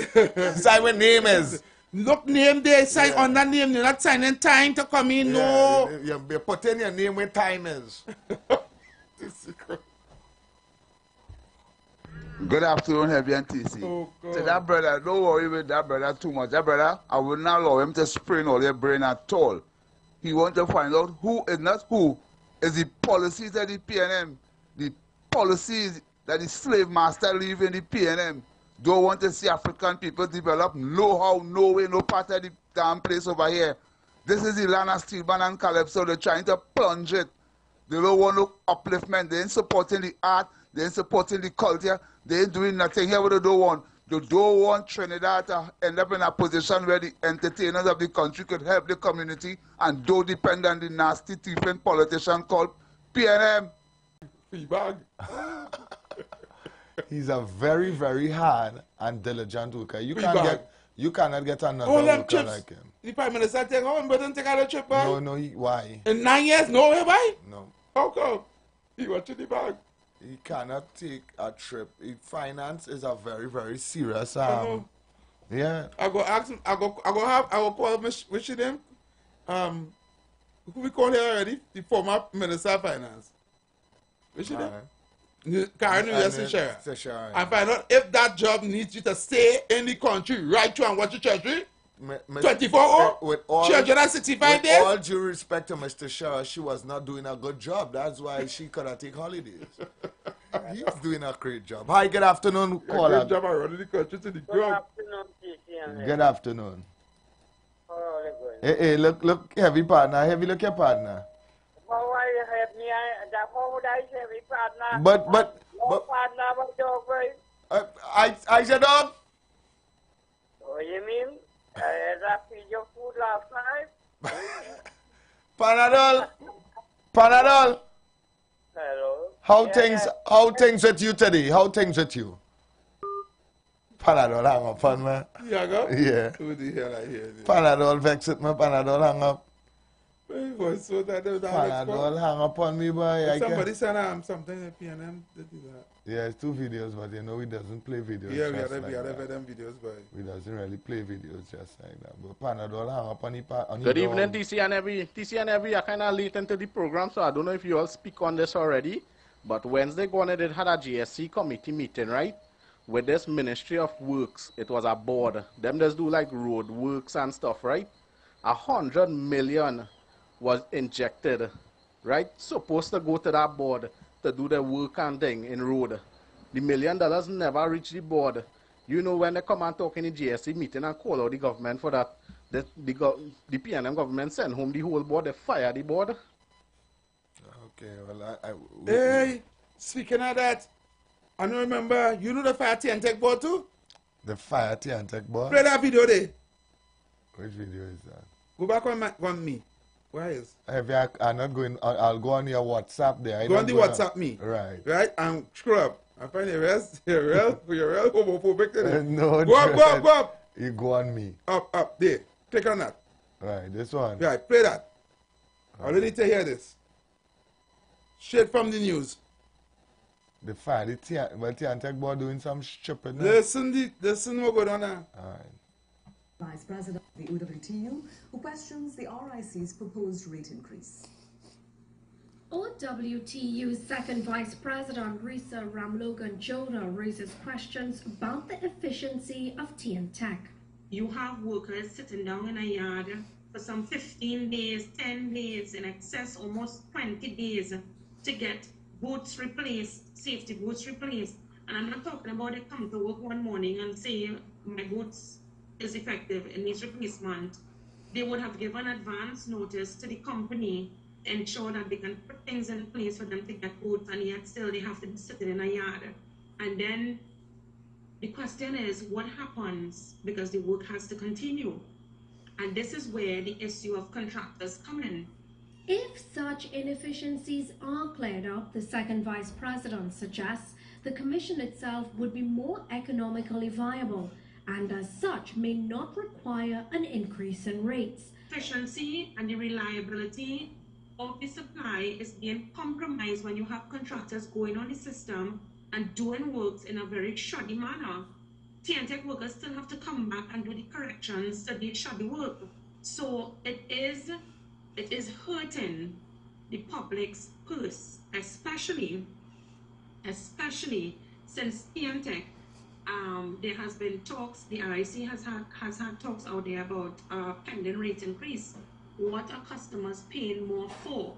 Speaker 15: Sign with name is.
Speaker 14: Look, name there, sign on that name. You're not signing time to come in, no.
Speaker 15: You're putting your name where time is.
Speaker 2: Good afternoon, Heavy and TC. To that brother, don't worry with that brother too much. That brother, I will not allow him to sprain all your brain at all. He wants to find out who is not who is the policies of the PNM, the policies that the slave master leave in the PNM. Don't want to see African people develop no how, no way, no part of the damn place over here. This is the land of Steelman and Calypso. They're trying to plunge it. They don't want no upliftment. They ain't supporting the art. They ain't supporting the culture. They ain't doing nothing here. What they don't want. They don't want Trinidad to end up in a position where the entertainers of the country could help the community and don't depend on the nasty thieving politician called PNM.
Speaker 14: Free bag.
Speaker 15: He's a very, very hard and diligent worker. You cannot get another worker like him.
Speaker 14: The Prime Minister take home, but don't take out a trip, boy.
Speaker 15: No, why?
Speaker 14: In 9 years, no way, boy?
Speaker 15: No.
Speaker 14: How come? He watching the bag.
Speaker 15: He cannot take a trip. Finance is a very, very serious. Yeah.
Speaker 14: I go ask him. I go call what's your name? Who we call here already? The former Minister of Finance. What's your name? Karen Teixeira. And find out if that job needs you to stay in the country right through and watch the treasury. 24 365 days.
Speaker 15: With all due respect to Mr. Shaw, she was not doing a good job. That's why she could have taken holidays. He's doing a great job. Hi, good afternoon, caller.
Speaker 14: Good job, I running the country to the ground.
Speaker 15: Good afternoon. Hey, look, heavy partner. Heavy, look your partner. But I said dog.
Speaker 9: What you mean? I feed your food last night.
Speaker 15: Panadol.
Speaker 9: Hello.
Speaker 15: How things with you today? How things with you? Panadol hang up on me.
Speaker 14: Yeah, go?
Speaker 15: Yeah.
Speaker 14: Who the hell I hear?
Speaker 15: Panadol vex it me. Panadol hang up.
Speaker 14: Panadol
Speaker 15: hang up on me, boy.
Speaker 14: Somebody said something at PNM to do that.
Speaker 15: Yeah, it's 2 videos, but you know he doesn't play videos.
Speaker 14: Yeah, we had them videos, boy.
Speaker 15: He doesn't really play videos just like that. But Panadol hang up on
Speaker 22: Good evening, TC and Every. I kind of late into the program, so I don't know if you all speak on this already. But Wednesday, they had a GSC committee meeting, right? With this Ministry of Works. It was a board. Them just do like road works and stuff, right? 100 million was injected, right? Supposed to go to that board to do the work and thing in road. The $1 million never reached the board. You know, when they come and talk in the GSC meeting and call out the government for that, the PNM government send home the whole board, they fire the board.
Speaker 15: Okay, well,
Speaker 14: Hey, speaking of that, I don't remember, you know the Fire Tech board too?
Speaker 15: The Fire Tech board?
Speaker 14: Play that video there.
Speaker 15: Which video is that?
Speaker 14: Go back on me. Where is?
Speaker 15: I'm not going, I'll go on your WhatsApp there.
Speaker 14: Go on the WhatsApp me.
Speaker 15: Right.
Speaker 14: Right, and scroll up. I find you're real homophobic today.
Speaker 15: No,
Speaker 14: go up.
Speaker 15: You go on me.
Speaker 14: Up, there. Click on that.
Speaker 15: Right, this one.
Speaker 14: Right, play that. I really need to hear this. Straight from the news.
Speaker 15: The Fire, the Tech board doing some stupid.
Speaker 14: Listen what going on now.
Speaker 15: All right.
Speaker 6: Vice President of the OWTU, who questions the RIC's proposed rate increase.
Speaker 7: OWTU's second Vice President Risa Ramlogan Joda raises questions about the efficiency of TNTech.
Speaker 12: You have workers sitting down in a yard for some 15 days, 10 days, in excess almost 20 days to get boots replaced, safety boots replaced. And I'm not talking about they come to work one morning and say, my boots is effective, it needs replacement. They would have given advance notice to the company to ensure that they can put things in place for them to get boots, and yet still they have to be sitting in a yard. And then the question is, what happens? Because the work has to continue. And this is where the issue of contractors come in.
Speaker 7: If such inefficiencies are cleared up, the second Vice President suggests the commission itself would be more economically viable, and as such may not require an increase in rates.
Speaker 12: Efficiency and the reliability of the supply is being compromised when you have contractors going on the system and doing works in a very shoddy manner. TNTech workers still have to come back and do the corrections to the shoddy work. So it is hurting the public's purse, especially since TNTech, there has been talks, the RIC has had talks out there about pending rate increase. What are customers paying more for?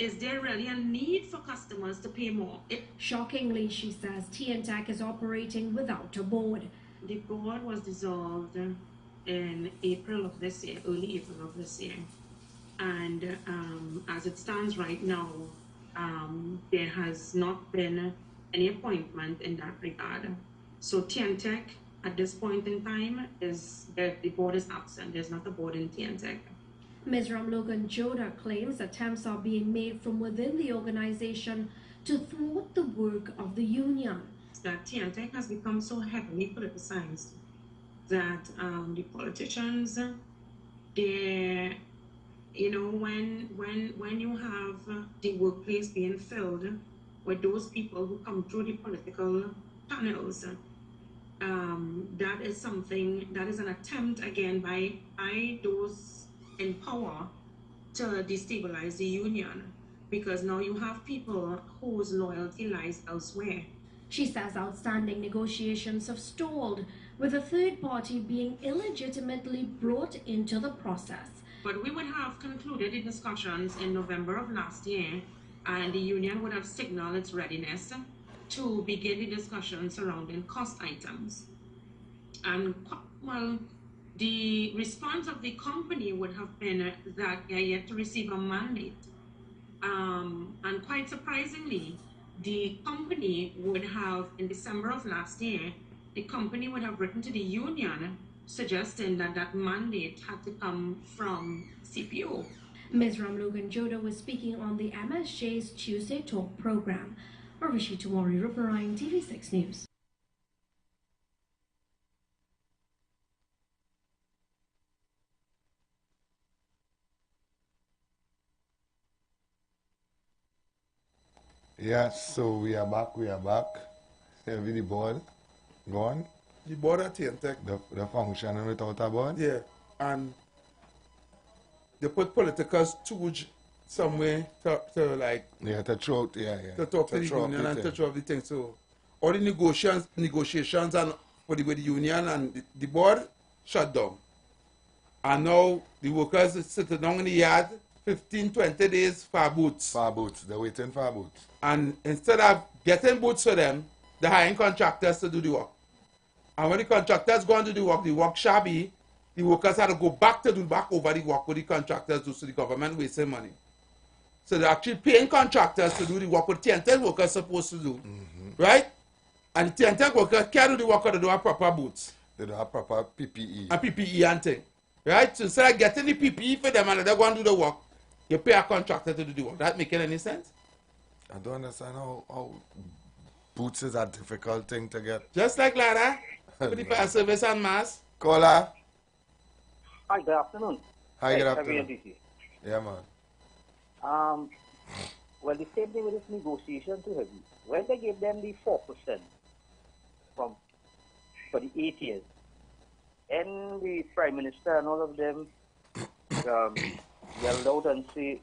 Speaker 12: Is there really a need for customers to pay more?
Speaker 7: Shockingly, she says, TNTech is operating without a board.
Speaker 12: The board was dissolved in April of this year, early April of this year. And as it stands right now, there has not been any appointment in that regard. So TNTech, at this point in time, the board is absent. There's not a board in TNTech.
Speaker 7: Ms. Ramlogan Joda claims attempts are being made from within the organization to thwart the work of the union.
Speaker 12: That TNTech has become so heavily politicized that the politicians, they, you know, when you have the workplace being filled with those people who come through the political channels, that is something, that is an attempt again by those in power to destabilize the union, because now you have people whose loyalty lies elsewhere.
Speaker 7: She says outstanding negotiations have stalled, with a third party being illegitimately brought into the process.
Speaker 12: But we would have concluded the discussions in November of last year, and the union would have signaled its readiness to begin the discussion surrounding cost items. And, well, the response of the company would have been that they are yet to receive a mandate. And quite surprisingly, the company would have, in December of last year, the company would have written to the union suggesting that that mandate had to come from CPO.
Speaker 7: Ms. Ramlogan Joda was speaking on the MSJ's Tuesday Talk program. Arishi Tumori Ruparine, TV6 News.
Speaker 15: Yes, so we are back. Have the board gone?
Speaker 14: The board at TNTech.
Speaker 15: The function without a board?
Speaker 14: Yeah, and they put political stooge somewhere to like...
Speaker 15: Yeah, to throw, yeah.
Speaker 14: To talk to the union and to throw the thing. So all the negotiations and with the union and the board shut down. And now the workers are sitting down in the yard 15, 20 days for boots.
Speaker 15: For boots. They're waiting for boots.
Speaker 14: And instead of getting boots for them, they're hiring contractors to do the work. And when the contractors go on to do the work shabby, the workers had to go back to do back over the work with the contractors do, so the government wasting money. So they're actually paying contractors to do the work what TNT workers supposed to do. Right? And TNT workers can't do the work because they don't have proper boots.
Speaker 15: They don't have proper PPE.
Speaker 14: And PPE and thing. Right? So instead of getting the PPE for them and they're going to do the work, you pay a contractor to do the work. That making any sense?
Speaker 15: I don't understand how boots is a difficult thing to get.
Speaker 14: Just like that, for the fire service and mass.
Speaker 15: Caller.
Speaker 8: Hi, good afternoon.
Speaker 15: Hi, good
Speaker 8: Hey,
Speaker 15: afternoon.
Speaker 8: WNTC.
Speaker 15: Yeah, man.
Speaker 8: Well, the same thing with this negotiation too heavy. When they gave them the 4% for the 8 years, and the Prime Minister and all of them yelled out and say,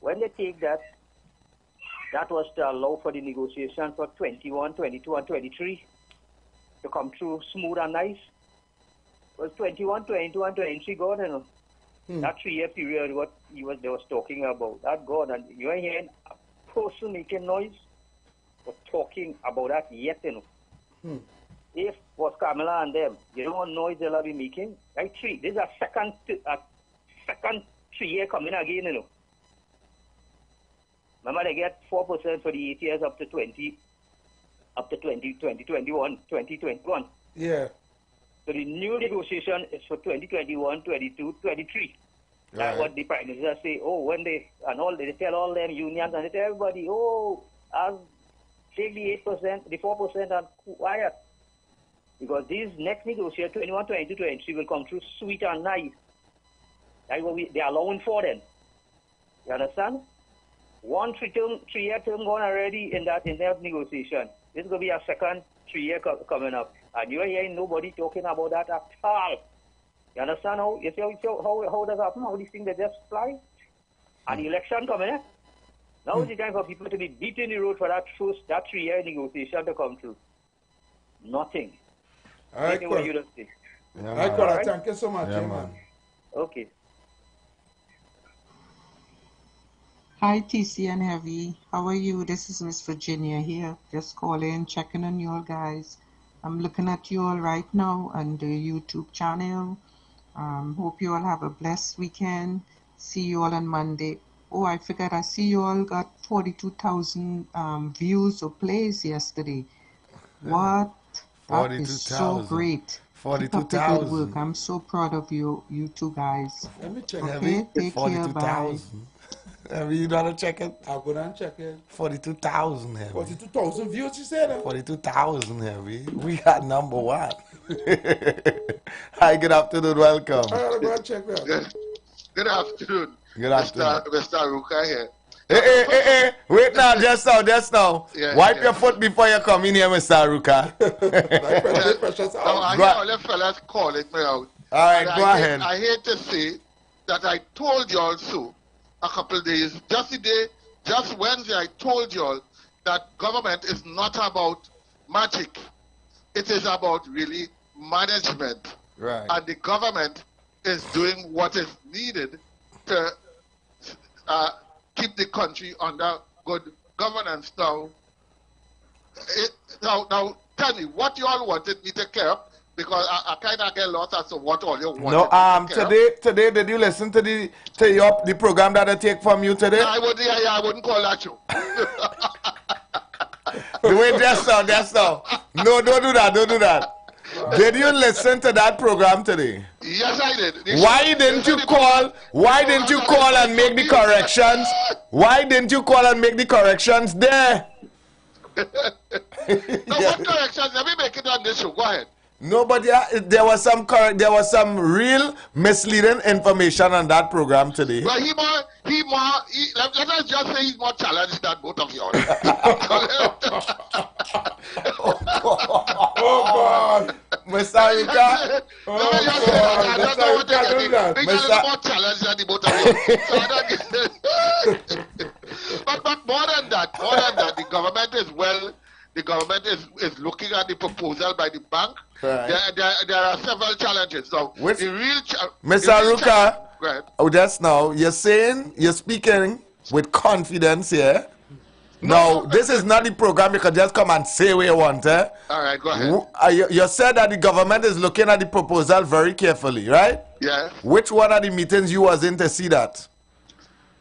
Speaker 8: when they take that, that was to allow for the negotiation for 21, 22, and 23 to come through smooth and nice. Was 21, 22, and 23 gone, you know? That 3-year period, what they was talking about, that gone, and you ain't hearing a person making noise or talking about that yet, you know. If was Kamala and them, you know what noise they'll be making? Like this is a second 3-year coming again, you know. Remember they get 4% for the 8 years up to 2021.
Speaker 14: Yeah.
Speaker 8: So the new negotiation is for 2021, 22, 23. That's what the Prime Minister say. Oh, when they tell all them unions and they tell everybody, oh, I'll take the 8%, the 4% and quiet. Because these next negotiations, 21, 22, 23 will come through sweet and nice. That's what they're allowing for them. You understand? 3-year term gone already in that negotiation. This is going to be a second 3-year coming up. And you're hearing nobody talking about that at all. You understand how does that happen? How these things they just fly? And the election coming, eh? Now is the time for people to be beating the road for that 3-year negotiation to come through. Nothing.
Speaker 14: All right,
Speaker 8: what you don't say.
Speaker 14: All right, Cora, thank you so much, man.
Speaker 8: Okay.
Speaker 16: Hi, TC and Heavy. How are you? This is Miss Virginia here. Just calling, checking on you all guys. I'm looking at you all right now on the YouTube channel. Hope you all have a blessed weekend. See you all on Monday. Oh, I forgot. I see you all got 42,000 views or plays yesterday. What? That is so great.
Speaker 15: 42,000.
Speaker 16: Good work. I'm so proud of you two guys.
Speaker 15: Let me check.
Speaker 16: Okay, take care. Bye.
Speaker 15: Have you done a check it?
Speaker 14: I'll go down and check it.
Speaker 15: 42,000 heavy.
Speaker 14: 42,000 views, you said?
Speaker 15: 42,000 heavy. We got number one. Hi, good afternoon. Welcome.
Speaker 14: I gotta go and check that.
Speaker 23: Good afternoon.
Speaker 15: Good afternoon.
Speaker 23: Mr. Ruka here.
Speaker 15: Hey. Wait now, just now.
Speaker 23: Yeah,
Speaker 15: Wipe your foot before you come in here, Mr. Ruka.
Speaker 23: Now, I hear all the fellas calling me out.
Speaker 15: All right, go ahead.
Speaker 23: I hate to say that I told you all so a couple of days. Just Wednesday, I told you all that government is not about magic. It is about really management.
Speaker 15: Right.
Speaker 23: And the government is doing what is needed to keep the country under good governance. Now, tell me what you all wanted me to clear up, because I kind of get lost as to what all you wanted.
Speaker 15: No, today, did you listen to the program that I take from you today?
Speaker 23: I wouldn't call that you.
Speaker 15: Wait, just now. No, don't do that. Did you listen to that program today?
Speaker 23: Yes, I did.
Speaker 15: Why didn't you call and make the corrections? Why didn't you call and make the corrections there?
Speaker 23: What corrections? Let me make it on this show. Go ahead.
Speaker 15: No, but there was some real misleading information on that program today.
Speaker 23: But let us just say he's more challenged than both of you.
Speaker 15: Oh God, Mr. Ruka.
Speaker 23: Mr. more challenged than the both of you. But more than that, the government is looking at the proposal by the bank. Right. There are several challenges. So
Speaker 15: Mr. Ruka,
Speaker 23: Go ahead.
Speaker 3: Oh, just now, you're speaking with confidence here. No, this is not the program. You can just come and say what you want. Eh?
Speaker 23: All right, go ahead.
Speaker 3: You said that the government is looking at the proposal very carefully, right?
Speaker 23: Yeah.
Speaker 3: Which one of the meetings you was in to see that?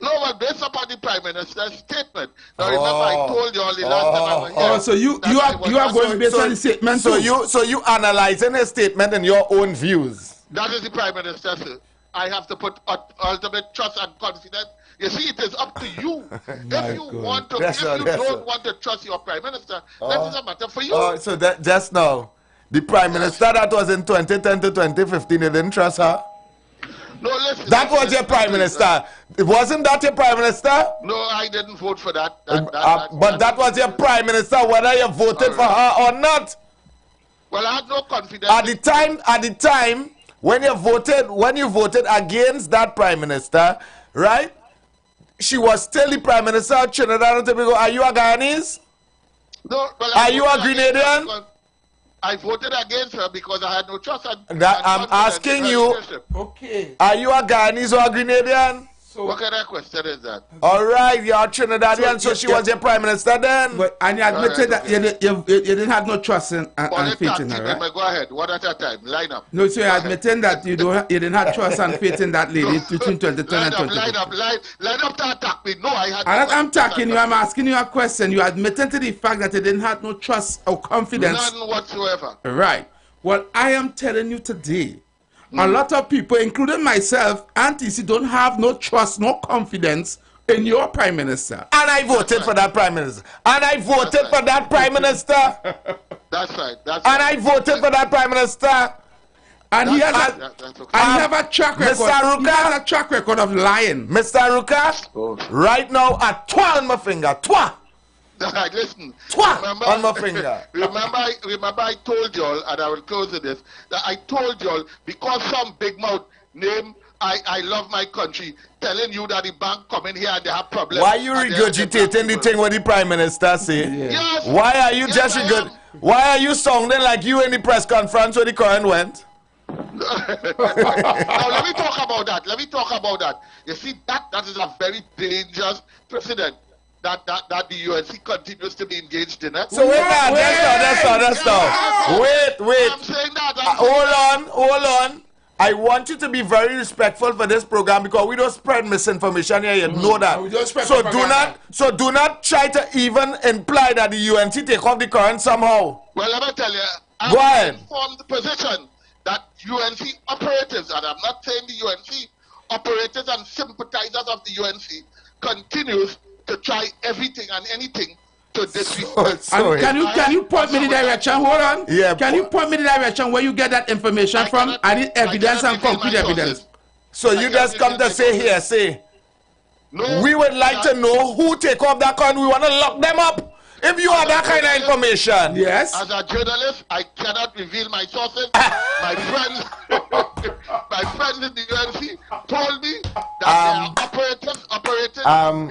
Speaker 23: No, but based upon the Prime Minister's statement. Now, remember, I told you all the last time I was here.
Speaker 14: Oh, so you are going based on the statement
Speaker 3: so
Speaker 14: too?
Speaker 3: So you analyzing his statement in your own views.
Speaker 23: That is the Prime Minister, sir. I have to put ultimate trust and confidence. You see, it is up to you. If you want to, don't want to trust your Prime Minister, that is a matter for you.
Speaker 3: So that just now, the Prime Minister that was in 2010 to 2015, you didn't trust her?
Speaker 23: No, listen.
Speaker 3: That was your Prime Minister. Wasn't that your Prime Minister?
Speaker 23: No, I didn't vote for that.
Speaker 3: But that was your Prime Minister, whether you voted for her or not.
Speaker 23: Well, I had no confidence.
Speaker 3: At the time, when you voted against that Prime Minister, right? She was still the Prime Minister of Trinidad and Tobago. Are you a Guyanese?
Speaker 23: No. Well,
Speaker 3: are you a Grenadian?
Speaker 23: I voted against her because I had no trust. I'm
Speaker 3: asking you.
Speaker 14: Okay.
Speaker 3: Are you a Guyanese or a Grenadian?
Speaker 23: What kind of question is that?
Speaker 3: All right, you're Trinidadian, so she was your Prime Minister then.
Speaker 14: And you admitted that you didn't have no trust and faith in her, right?
Speaker 23: Go ahead, one at a time, line up.
Speaker 14: No, so you're admitting that you didn't have trust and faith in that lady between 2010 and 2015.
Speaker 23: Line up to attack me. No, I had
Speaker 14: I'm attacking you, I'm asking you a question. You admitted to the fact that you didn't have no trust or confidence.
Speaker 23: None whatsoever.
Speaker 14: Right. Well, I am telling you today, a lot of people, including myself and TC, don't have no trust, no confidence in your Prime Minister.
Speaker 3: And I voted for that Prime Minister. And I voted for that Prime Minister.
Speaker 23: That's right.
Speaker 3: And I voted for that Prime Minister.
Speaker 14: And he has a track record.
Speaker 3: Mr. Ruka,
Speaker 14: he has a track record of lying.
Speaker 3: Mr. Ruka, right now, I twirl on my finger. Twirl.
Speaker 23: Right, listen.
Speaker 3: Remember, on my finger.
Speaker 23: remember I told y'all, and I will close with this, that I told y'all, because some big mouth name I love my country, telling you that the bank come in here and they have problems.
Speaker 3: Why are you regurgitating the thing what the Prime Minister say?
Speaker 23: Yeah. Yes.
Speaker 3: Why are you why are you sounding like you in the press conference where the current went?
Speaker 23: Now let me talk about that. You see, that is a very dangerous precedent. That the UNC continues to be engaged in it.
Speaker 3: So wait, that's now. Wait.
Speaker 23: I'm saying that.
Speaker 3: Hold on. I want you to be very respectful for this program because we don't spread misinformation here. You know that. So do not try to even imply that the UNC take off the current somehow.
Speaker 23: Well, let me tell you.
Speaker 3: Go ahead.
Speaker 23: I'm informed the position that UNC operatives, and I'm not saying the UNC operators and sympathizers of the UNC continues to try everything and anything to disrespect.
Speaker 14: Can you point me in the direction? Hold on.
Speaker 3: Yeah.
Speaker 14: Can you point me in the direction where you get that information from? I need evidence and concrete evidence.
Speaker 3: So you just come to say. No. We would like to know who take off that gun. We want to lock them up. If you have that kind of information.
Speaker 14: Yes.
Speaker 23: As a journalist, I cannot reveal my sources. My friends in the UNC told me that they are operators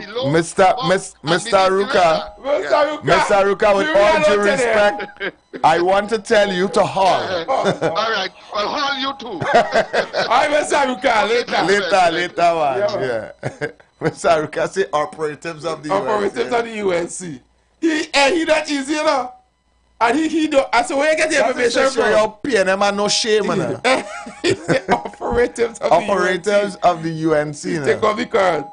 Speaker 23: below.
Speaker 3: Mr. Ruka, with all due respect, I want to tell you to haul.
Speaker 23: All right, I'll haul you too.
Speaker 14: All right, Mr. Ruka,
Speaker 3: later one. Yeah. Mr. Ruka say operatives of the UNC.
Speaker 14: Operatives of the UNC. He not easy, you know. And he do. I said, where you get the information from?
Speaker 3: Your PNM and no shame, man.
Speaker 14: Operatives
Speaker 3: of the UNC.
Speaker 14: Take off the current.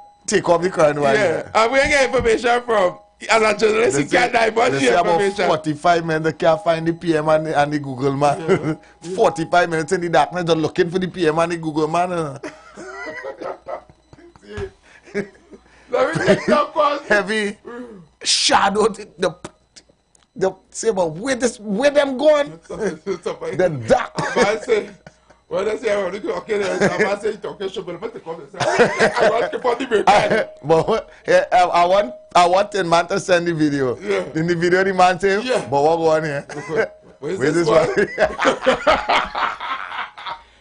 Speaker 3: Yeah.
Speaker 14: And where you get information from? As a journalist, you can't divulge the information.
Speaker 3: About 45 minutes, they can't find the PM and the Google man. 45 minutes in the darkness, they're looking for the PM and the Google man.
Speaker 14: Let me take some calls.
Speaker 3: Heavy shadow. The say, but where them going? The dark.
Speaker 14: Man say, when I say I want to go, okay, I say talking shit, but I want to put the break.
Speaker 3: But I want the man to send the video.
Speaker 14: Yeah.
Speaker 3: In the video, the man say, but what go on here?
Speaker 14: Where's this one?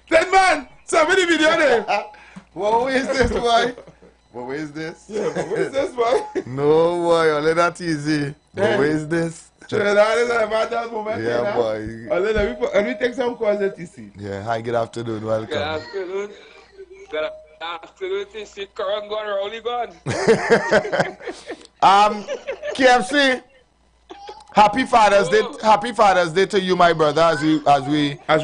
Speaker 14: Then man, send me the video there.
Speaker 3: Where is this boy? But where is this?
Speaker 14: Yeah, but where is this boy?
Speaker 3: No boy, only that easy. But where is this?
Speaker 14: Trinidad is a bad moment.
Speaker 3: Yeah, boy.
Speaker 14: Let me take some calls that you see.
Speaker 3: Yeah, hi, good afternoon. Welcome.
Speaker 10: Good Afternoon, TC. Current gone, Rowley gone.
Speaker 3: KFC. Happy Father's Day. Happy Father's Day to you, my brother, as we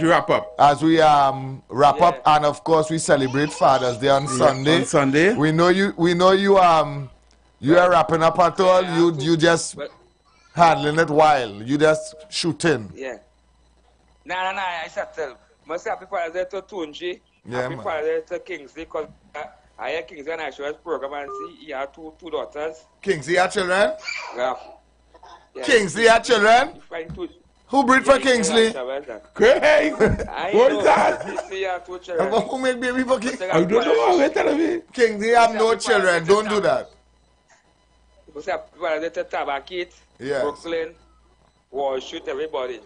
Speaker 14: wrap up.
Speaker 3: As we wrap up, and of course we celebrate Father's Day on Sunday.
Speaker 14: On Sunday.
Speaker 3: We know you you are wrapping up at all. You just handling it wild. You just shooting.
Speaker 10: Yeah. Nah, I settle. Must happy Father's Day to Tunji.
Speaker 3: Yeah,
Speaker 10: happy
Speaker 3: man.
Speaker 10: Father's Day to Kingsley, because I hear Kingsley and I show his program and see he had two daughters.
Speaker 3: Kingsley had children?
Speaker 10: Yeah.
Speaker 3: Kingsley had children? Who breed for Kingsley?
Speaker 14: Great. What is that?
Speaker 3: Who make baby for Kingsley?
Speaker 14: I don't know. Wait, tell me.
Speaker 3: Kingsley have no children. Don't do that.
Speaker 10: Because happy Father's Day to Tabakit,
Speaker 3: Yes.
Speaker 10: Brooklyn, will shoot everybody.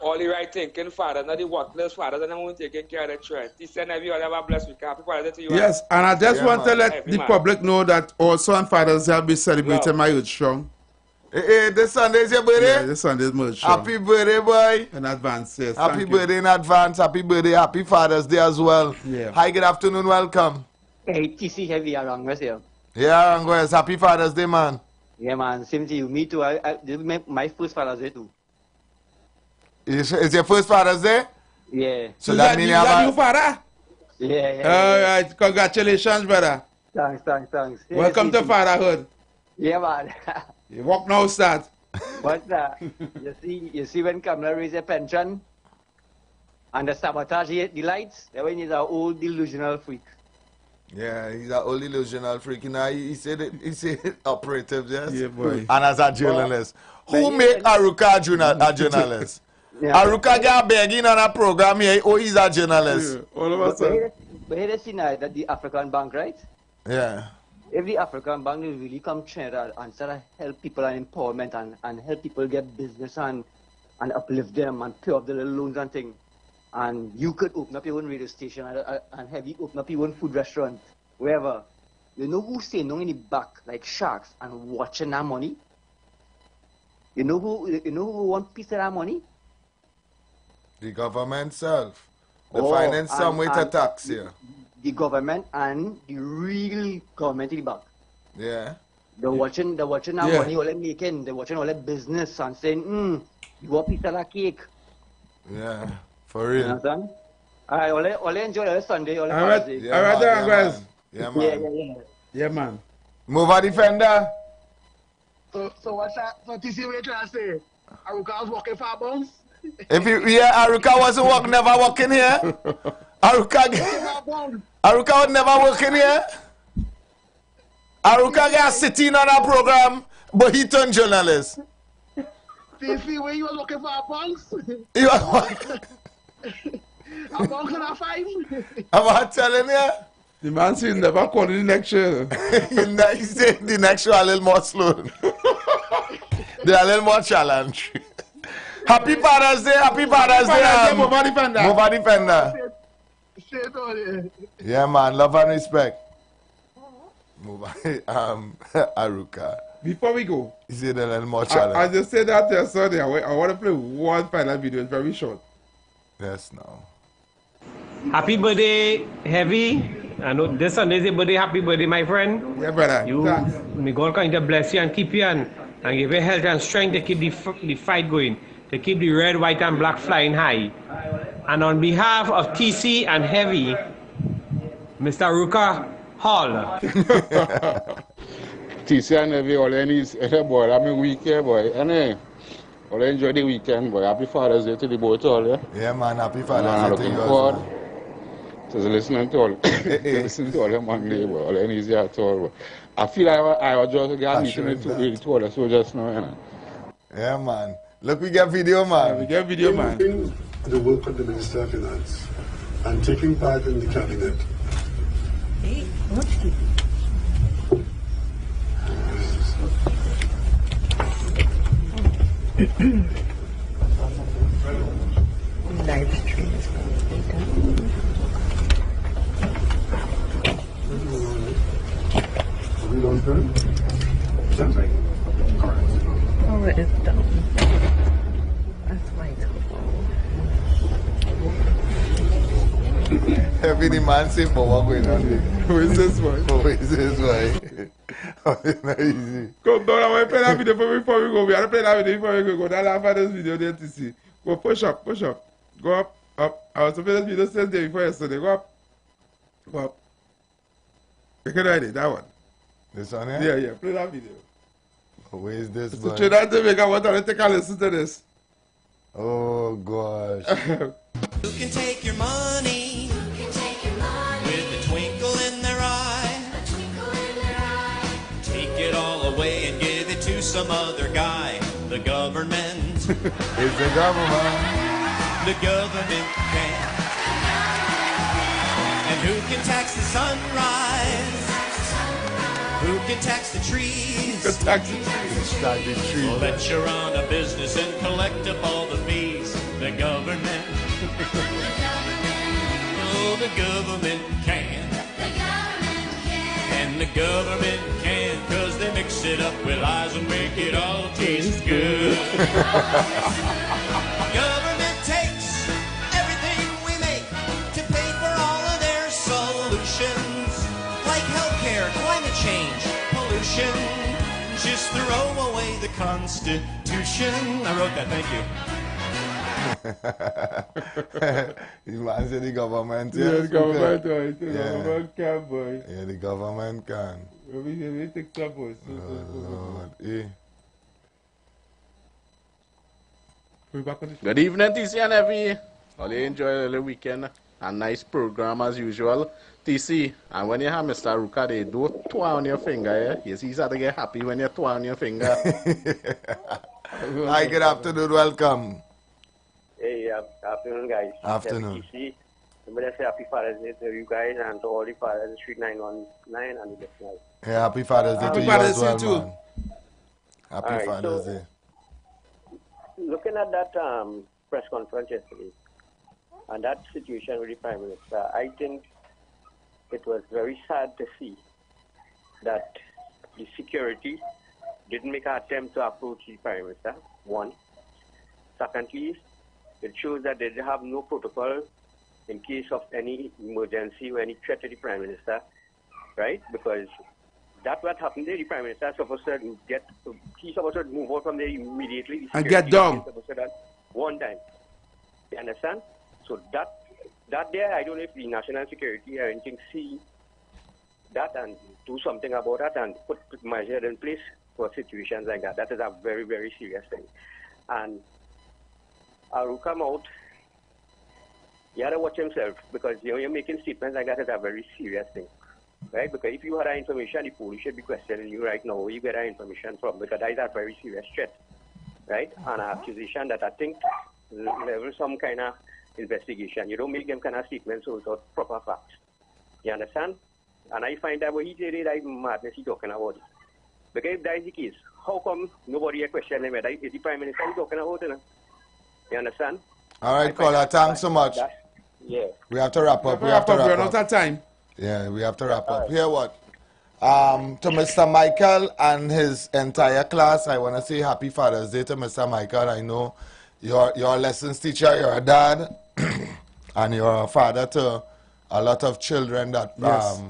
Speaker 10: All the right thinking fathers, not the worthless fathers, and I'm taking care of the children. This and every other blessed week. Happy Father's Day to you.
Speaker 14: Yes, and I just want to let
Speaker 10: Every
Speaker 14: the
Speaker 10: man.
Speaker 14: public know that also on Father's Day I'll be celebrating my youth strong.
Speaker 3: Hey, this Sunday is your birthday?
Speaker 14: Yeah, this Sunday is my youth strong.
Speaker 3: Happy birthday, boy.
Speaker 14: In advance, yes.
Speaker 3: Happy
Speaker 14: thank you.
Speaker 3: birthday in advance. Happy birthday. Happy Father's Day as well.
Speaker 14: Yeah.
Speaker 3: Hi, good afternoon. Welcome.
Speaker 13: Hey, TC Heavy around us here.
Speaker 3: Yeah, Angois. Happy Father's Day, man.
Speaker 13: Yeah, man. Same to you. Me too. This is my first Father's Day too.
Speaker 3: Is your first Father's Day?
Speaker 13: Yeah.
Speaker 3: So that means you have
Speaker 14: new father?
Speaker 13: Yeah.
Speaker 14: All right. Congratulations, brother.
Speaker 13: Thanks. Yeah,
Speaker 14: Welcome to
Speaker 13: TC.
Speaker 14: fatherhood.
Speaker 13: Yeah, man.
Speaker 14: You walk now, start.
Speaker 13: But you see when Kamala raise a pension and the sabotage the lights, that when he's an old delusional freak.
Speaker 3: Yeah, he's an old illusional freak. You know, he said operative, yes?
Speaker 14: Yeah, boy.
Speaker 3: And as a journalist. Who make Aruka a journalist?
Speaker 13: Yeah.
Speaker 3: Aruka get begging on a program here. Oh, he's a journalist.
Speaker 14: All of a sudden.
Speaker 13: But here they see now that the African Bank, right?
Speaker 3: Yeah.
Speaker 13: If the African Bank will really come Trinidad and start to help people and empowerment and help people get business and uplift them and pay off the little loans and things. And you could open up your own radio station and have you open up your own food restaurant, wherever. You know who's staying down in the back like sharks and watching that money? You know who want piece of that money?
Speaker 3: The government self. They're finding some way to tax here.
Speaker 13: The government and the real government in the back.
Speaker 3: Yeah.
Speaker 13: They're watching that money all they making. They're watching all that business and saying, you want piece of that cake.
Speaker 3: Yeah. For real.
Speaker 13: You understand? Alright, all enjoy the Sunday. All
Speaker 14: right, guys.
Speaker 3: Yeah, man.
Speaker 14: Yeah, man.
Speaker 3: Move a defender.
Speaker 18: So what's that? So TC, what you trying to say? Aruka was walking for bounce?
Speaker 3: If you Aruka wasn't never walking here. Aruka would never work in here. Aruka got sitting on a program, but he turned journalist.
Speaker 18: TC, where you was looking for a bounce?
Speaker 3: You are
Speaker 18: a bounce and a five?
Speaker 3: I'm telling you.
Speaker 14: The man said never call the next show.
Speaker 3: He said the next show a little more slow. They're a little more challenge. Happy Father's Day, Happy Father's Day. Mova Defender. Yeah, man, love and respect. Aruka.
Speaker 14: Before we go,
Speaker 3: he said a little more challenge.
Speaker 14: I just said that yesterday. I want to play one final video. It's very short.
Speaker 3: Yes, now.
Speaker 24: Happy birthday, Heavy. I know this Sunday is your birthday. Happy birthday, my friend.
Speaker 14: Yeah, brother.
Speaker 24: May God continue to bless you and keep you and give you health and strength to keep the fight going, to keep the red, white, and black flying high. And on behalf of TC and Heavy, Mr. Ruka Hall.
Speaker 25: TC and Heavy, all I need is boy. I'm a weekend boy. And all I enjoy the weekend, boy. Happy Father's Day to the both all, yeah?
Speaker 3: Yeah, man. Happy Father's Day to you
Speaker 25: all. So listening to all, listening to all the Monday, boy. All I need is at all, boy. I feel like I was just got meeting with two other soldiers now, you know.
Speaker 3: Yeah, man. Look, we get video, man.
Speaker 14: Yeah, we get video, man.
Speaker 26: The work of the Minister of Finance and taking part in the cabinet.
Speaker 27: Hey, what's it? Live stream is going to be done.
Speaker 26: Are we done, sir? That's right.
Speaker 27: Oh, it is done. That's my phone.
Speaker 15: Every the man say, but what going on there?
Speaker 3: Who is this one?
Speaker 15: Who is this one? It's not easy.
Speaker 3: Come down, I want to play that video before we go. We have to play that video before we go. That's after this video there to see. Go push up, push up. Go up, up. I was to play this video since day before yesterday. Go up. Go up. You can write it, that one.
Speaker 15: This one here?
Speaker 3: Yeah, yeah. Play that video.
Speaker 15: Where is this
Speaker 3: It's
Speaker 15: one?
Speaker 3: Trinidad Jamaica. I want to take a listen to this.
Speaker 15: Oh, gosh.
Speaker 1: Who can take your money? Who can take your money? With a twinkle in their eye. A twinkle in their eye. Take it all away and give it to some other guy. The government.
Speaker 15: It's the government.
Speaker 1: The government can. And who can tax the sunrise? Who can tax the trees?
Speaker 3: Tax the trees.
Speaker 15: Tax the trees.
Speaker 1: Well, let you run a business and collect up all the fees. The government. Oh, the government can. The government can. And the government can, cause they mix it up with lies and make it all taste good. Government takes everything we make to pay for all of their solutions, like healthcare, climate change, pollution. Just throw away the Constitution. I wrote that, thank you.
Speaker 15: You man say the government.
Speaker 3: Yeah, the government, right? The
Speaker 15: Yeah.
Speaker 3: government can, boy.
Speaker 15: Yeah, the government can.
Speaker 3: We take some, boys.
Speaker 15: Lord, eh.
Speaker 22: Good evening, TC and Evie. All you enjoy the weekend. A nice program as usual. TC, and when you have Mr. Ruka, they don't twirl on your finger, yeah? You see, to get happy when you twirl on your finger.
Speaker 15: Hi, good afternoon, welcome.
Speaker 21: Hey, afternoon, guys.
Speaker 15: Afternoon.
Speaker 21: I'm going to say happy Father's Day to you guys and to all the fathers in Street 919 and the listeners.
Speaker 15: Yeah, happy Father's Day to you as well, man. Happy Father's Day.
Speaker 21: Looking at that press conference yesterday and that situation with the Prime Minister, I think it was very sad to see that the security didn't make an attempt to approach the Prime Minister, one. Secondly, it shows that they have no protocol in case of any emergency or any threat to the Prime Minister, right? Because that's what happened there. The Prime Minister is supposed to he's supposed to move out from there immediately.
Speaker 3: And get down.
Speaker 21: One time. You understand? So that there, I don't know if the national security or anything see that and do something about that and put measures in place for situations like that. That is a very, very serious thing. And I will come out. You have to watch himself because you're making statements like that is a very serious thing, right? Because if you had that information, the police should be questioning you right now where you get that information from because that is a very serious threat, right? And an accusation that I think level some kind of investigation. You don't make them kind of statements without proper facts. You understand? And I find that what he did, that madness he's talking about. Because if that is the case, how come nobody is questioning him? Is the Prime Minister talking about it? You understand?
Speaker 15: All right, caller, thanks so much.
Speaker 21: Yeah.
Speaker 15: We have to wrap up.
Speaker 3: We have to wrap up. We're not at time.
Speaker 15: Yeah, we have to wrap up. Hear what? To Mr. Michael and his entire class, I want to say happy Father's Day to Mr. Michael. I know you're a lessons teacher, you're a dad, and you're a father to a lot of children that
Speaker 3: Yes.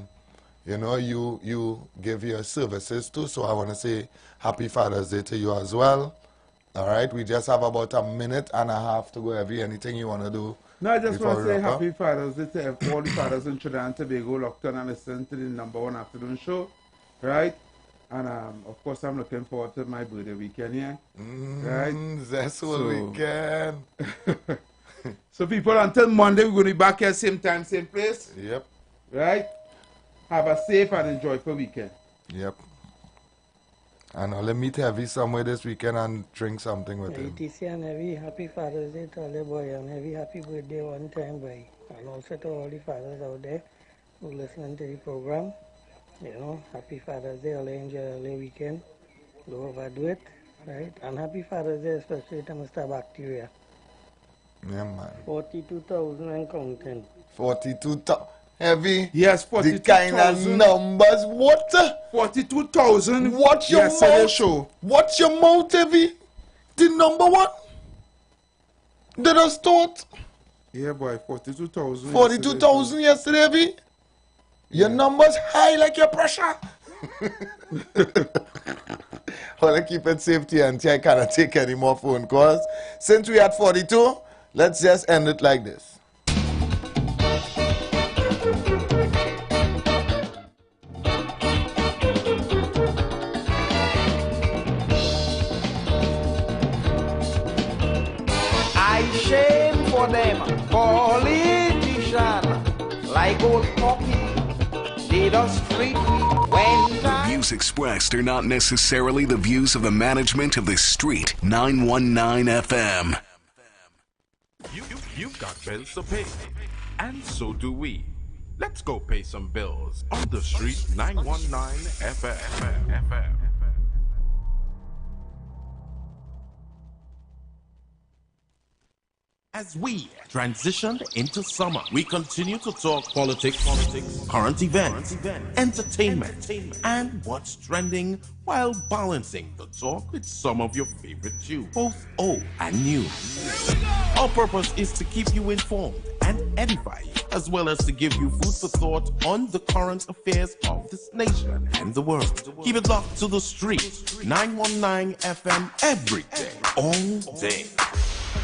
Speaker 15: you know you give your services to. So I want to say happy Father's Day to you as well. All right, we just have about a minute and a half to go. Anything you want to do?
Speaker 3: No, I just want
Speaker 15: before
Speaker 3: to
Speaker 15: we
Speaker 3: say
Speaker 15: wrap up?
Speaker 3: happy Father's Day to all the fathers in Trinidad and Tobago locked on and listening to the #1 afternoon show, right? And of course, I'm looking forward to my birthday weekend here, right?
Speaker 15: That's what weekend.
Speaker 3: So people, until Monday, we're going to be back here same time, same place.
Speaker 15: Yep.
Speaker 3: Right? Have a safe and enjoyable weekend.
Speaker 15: Yep. And I'll meet Heavy somewhere this weekend and drink something with him.
Speaker 27: TC and Heavy, happy Father's Day to all the boy, and Heavy, happy birthday one time, boy. And also to all the fathers out there who listening to the program. You know, happy Father's Day, all enjoy the weekend. Don't overdo it, right? And happy Father's Day, especially to Mr. Bacteria.
Speaker 15: Yeah, man.
Speaker 27: 42,000 and counting.
Speaker 15: 42,000. Heavy.
Speaker 3: Yes,
Speaker 15: The kind of
Speaker 3: 42,000.
Speaker 15: numbers. What?
Speaker 3: 42,000.
Speaker 15: Watch your
Speaker 3: Yesterday's
Speaker 15: mouth.
Speaker 3: show.
Speaker 15: Watch your mouth, Heavy. The #1. Did I start?
Speaker 14: Yeah, boy, 42,000.
Speaker 3: 42,000 yesterday, B? Your numbers high like your pressure. Well, I keep it safety until I cannot take any more phone calls. Since we at 42, let's just end it like this.
Speaker 2: Shame for them, politician, like old Poppy, did us treat when
Speaker 4: The views expressed are not necessarily the views of the management of the Street 919 FM.
Speaker 5: You've got bills to pay, and so do we. Let's go pay some bills on the Street 919 FM. As we transition into summer, we continue to talk politics, current events, entertainment, and what's trending while balancing the talk with some of your favorite tunes, both old and new. Our purpose is to keep you informed and edify you, as well as to give you food for thought on the current affairs of this nation and the world. Keep it locked to the Street 919 FM every day, all day.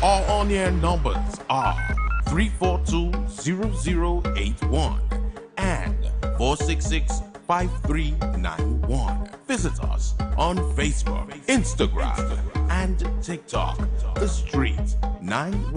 Speaker 5: Our on-air numbers are 342-0081 and 466-5391. Visit us on Facebook, Instagram, and TikTok. The Street 919.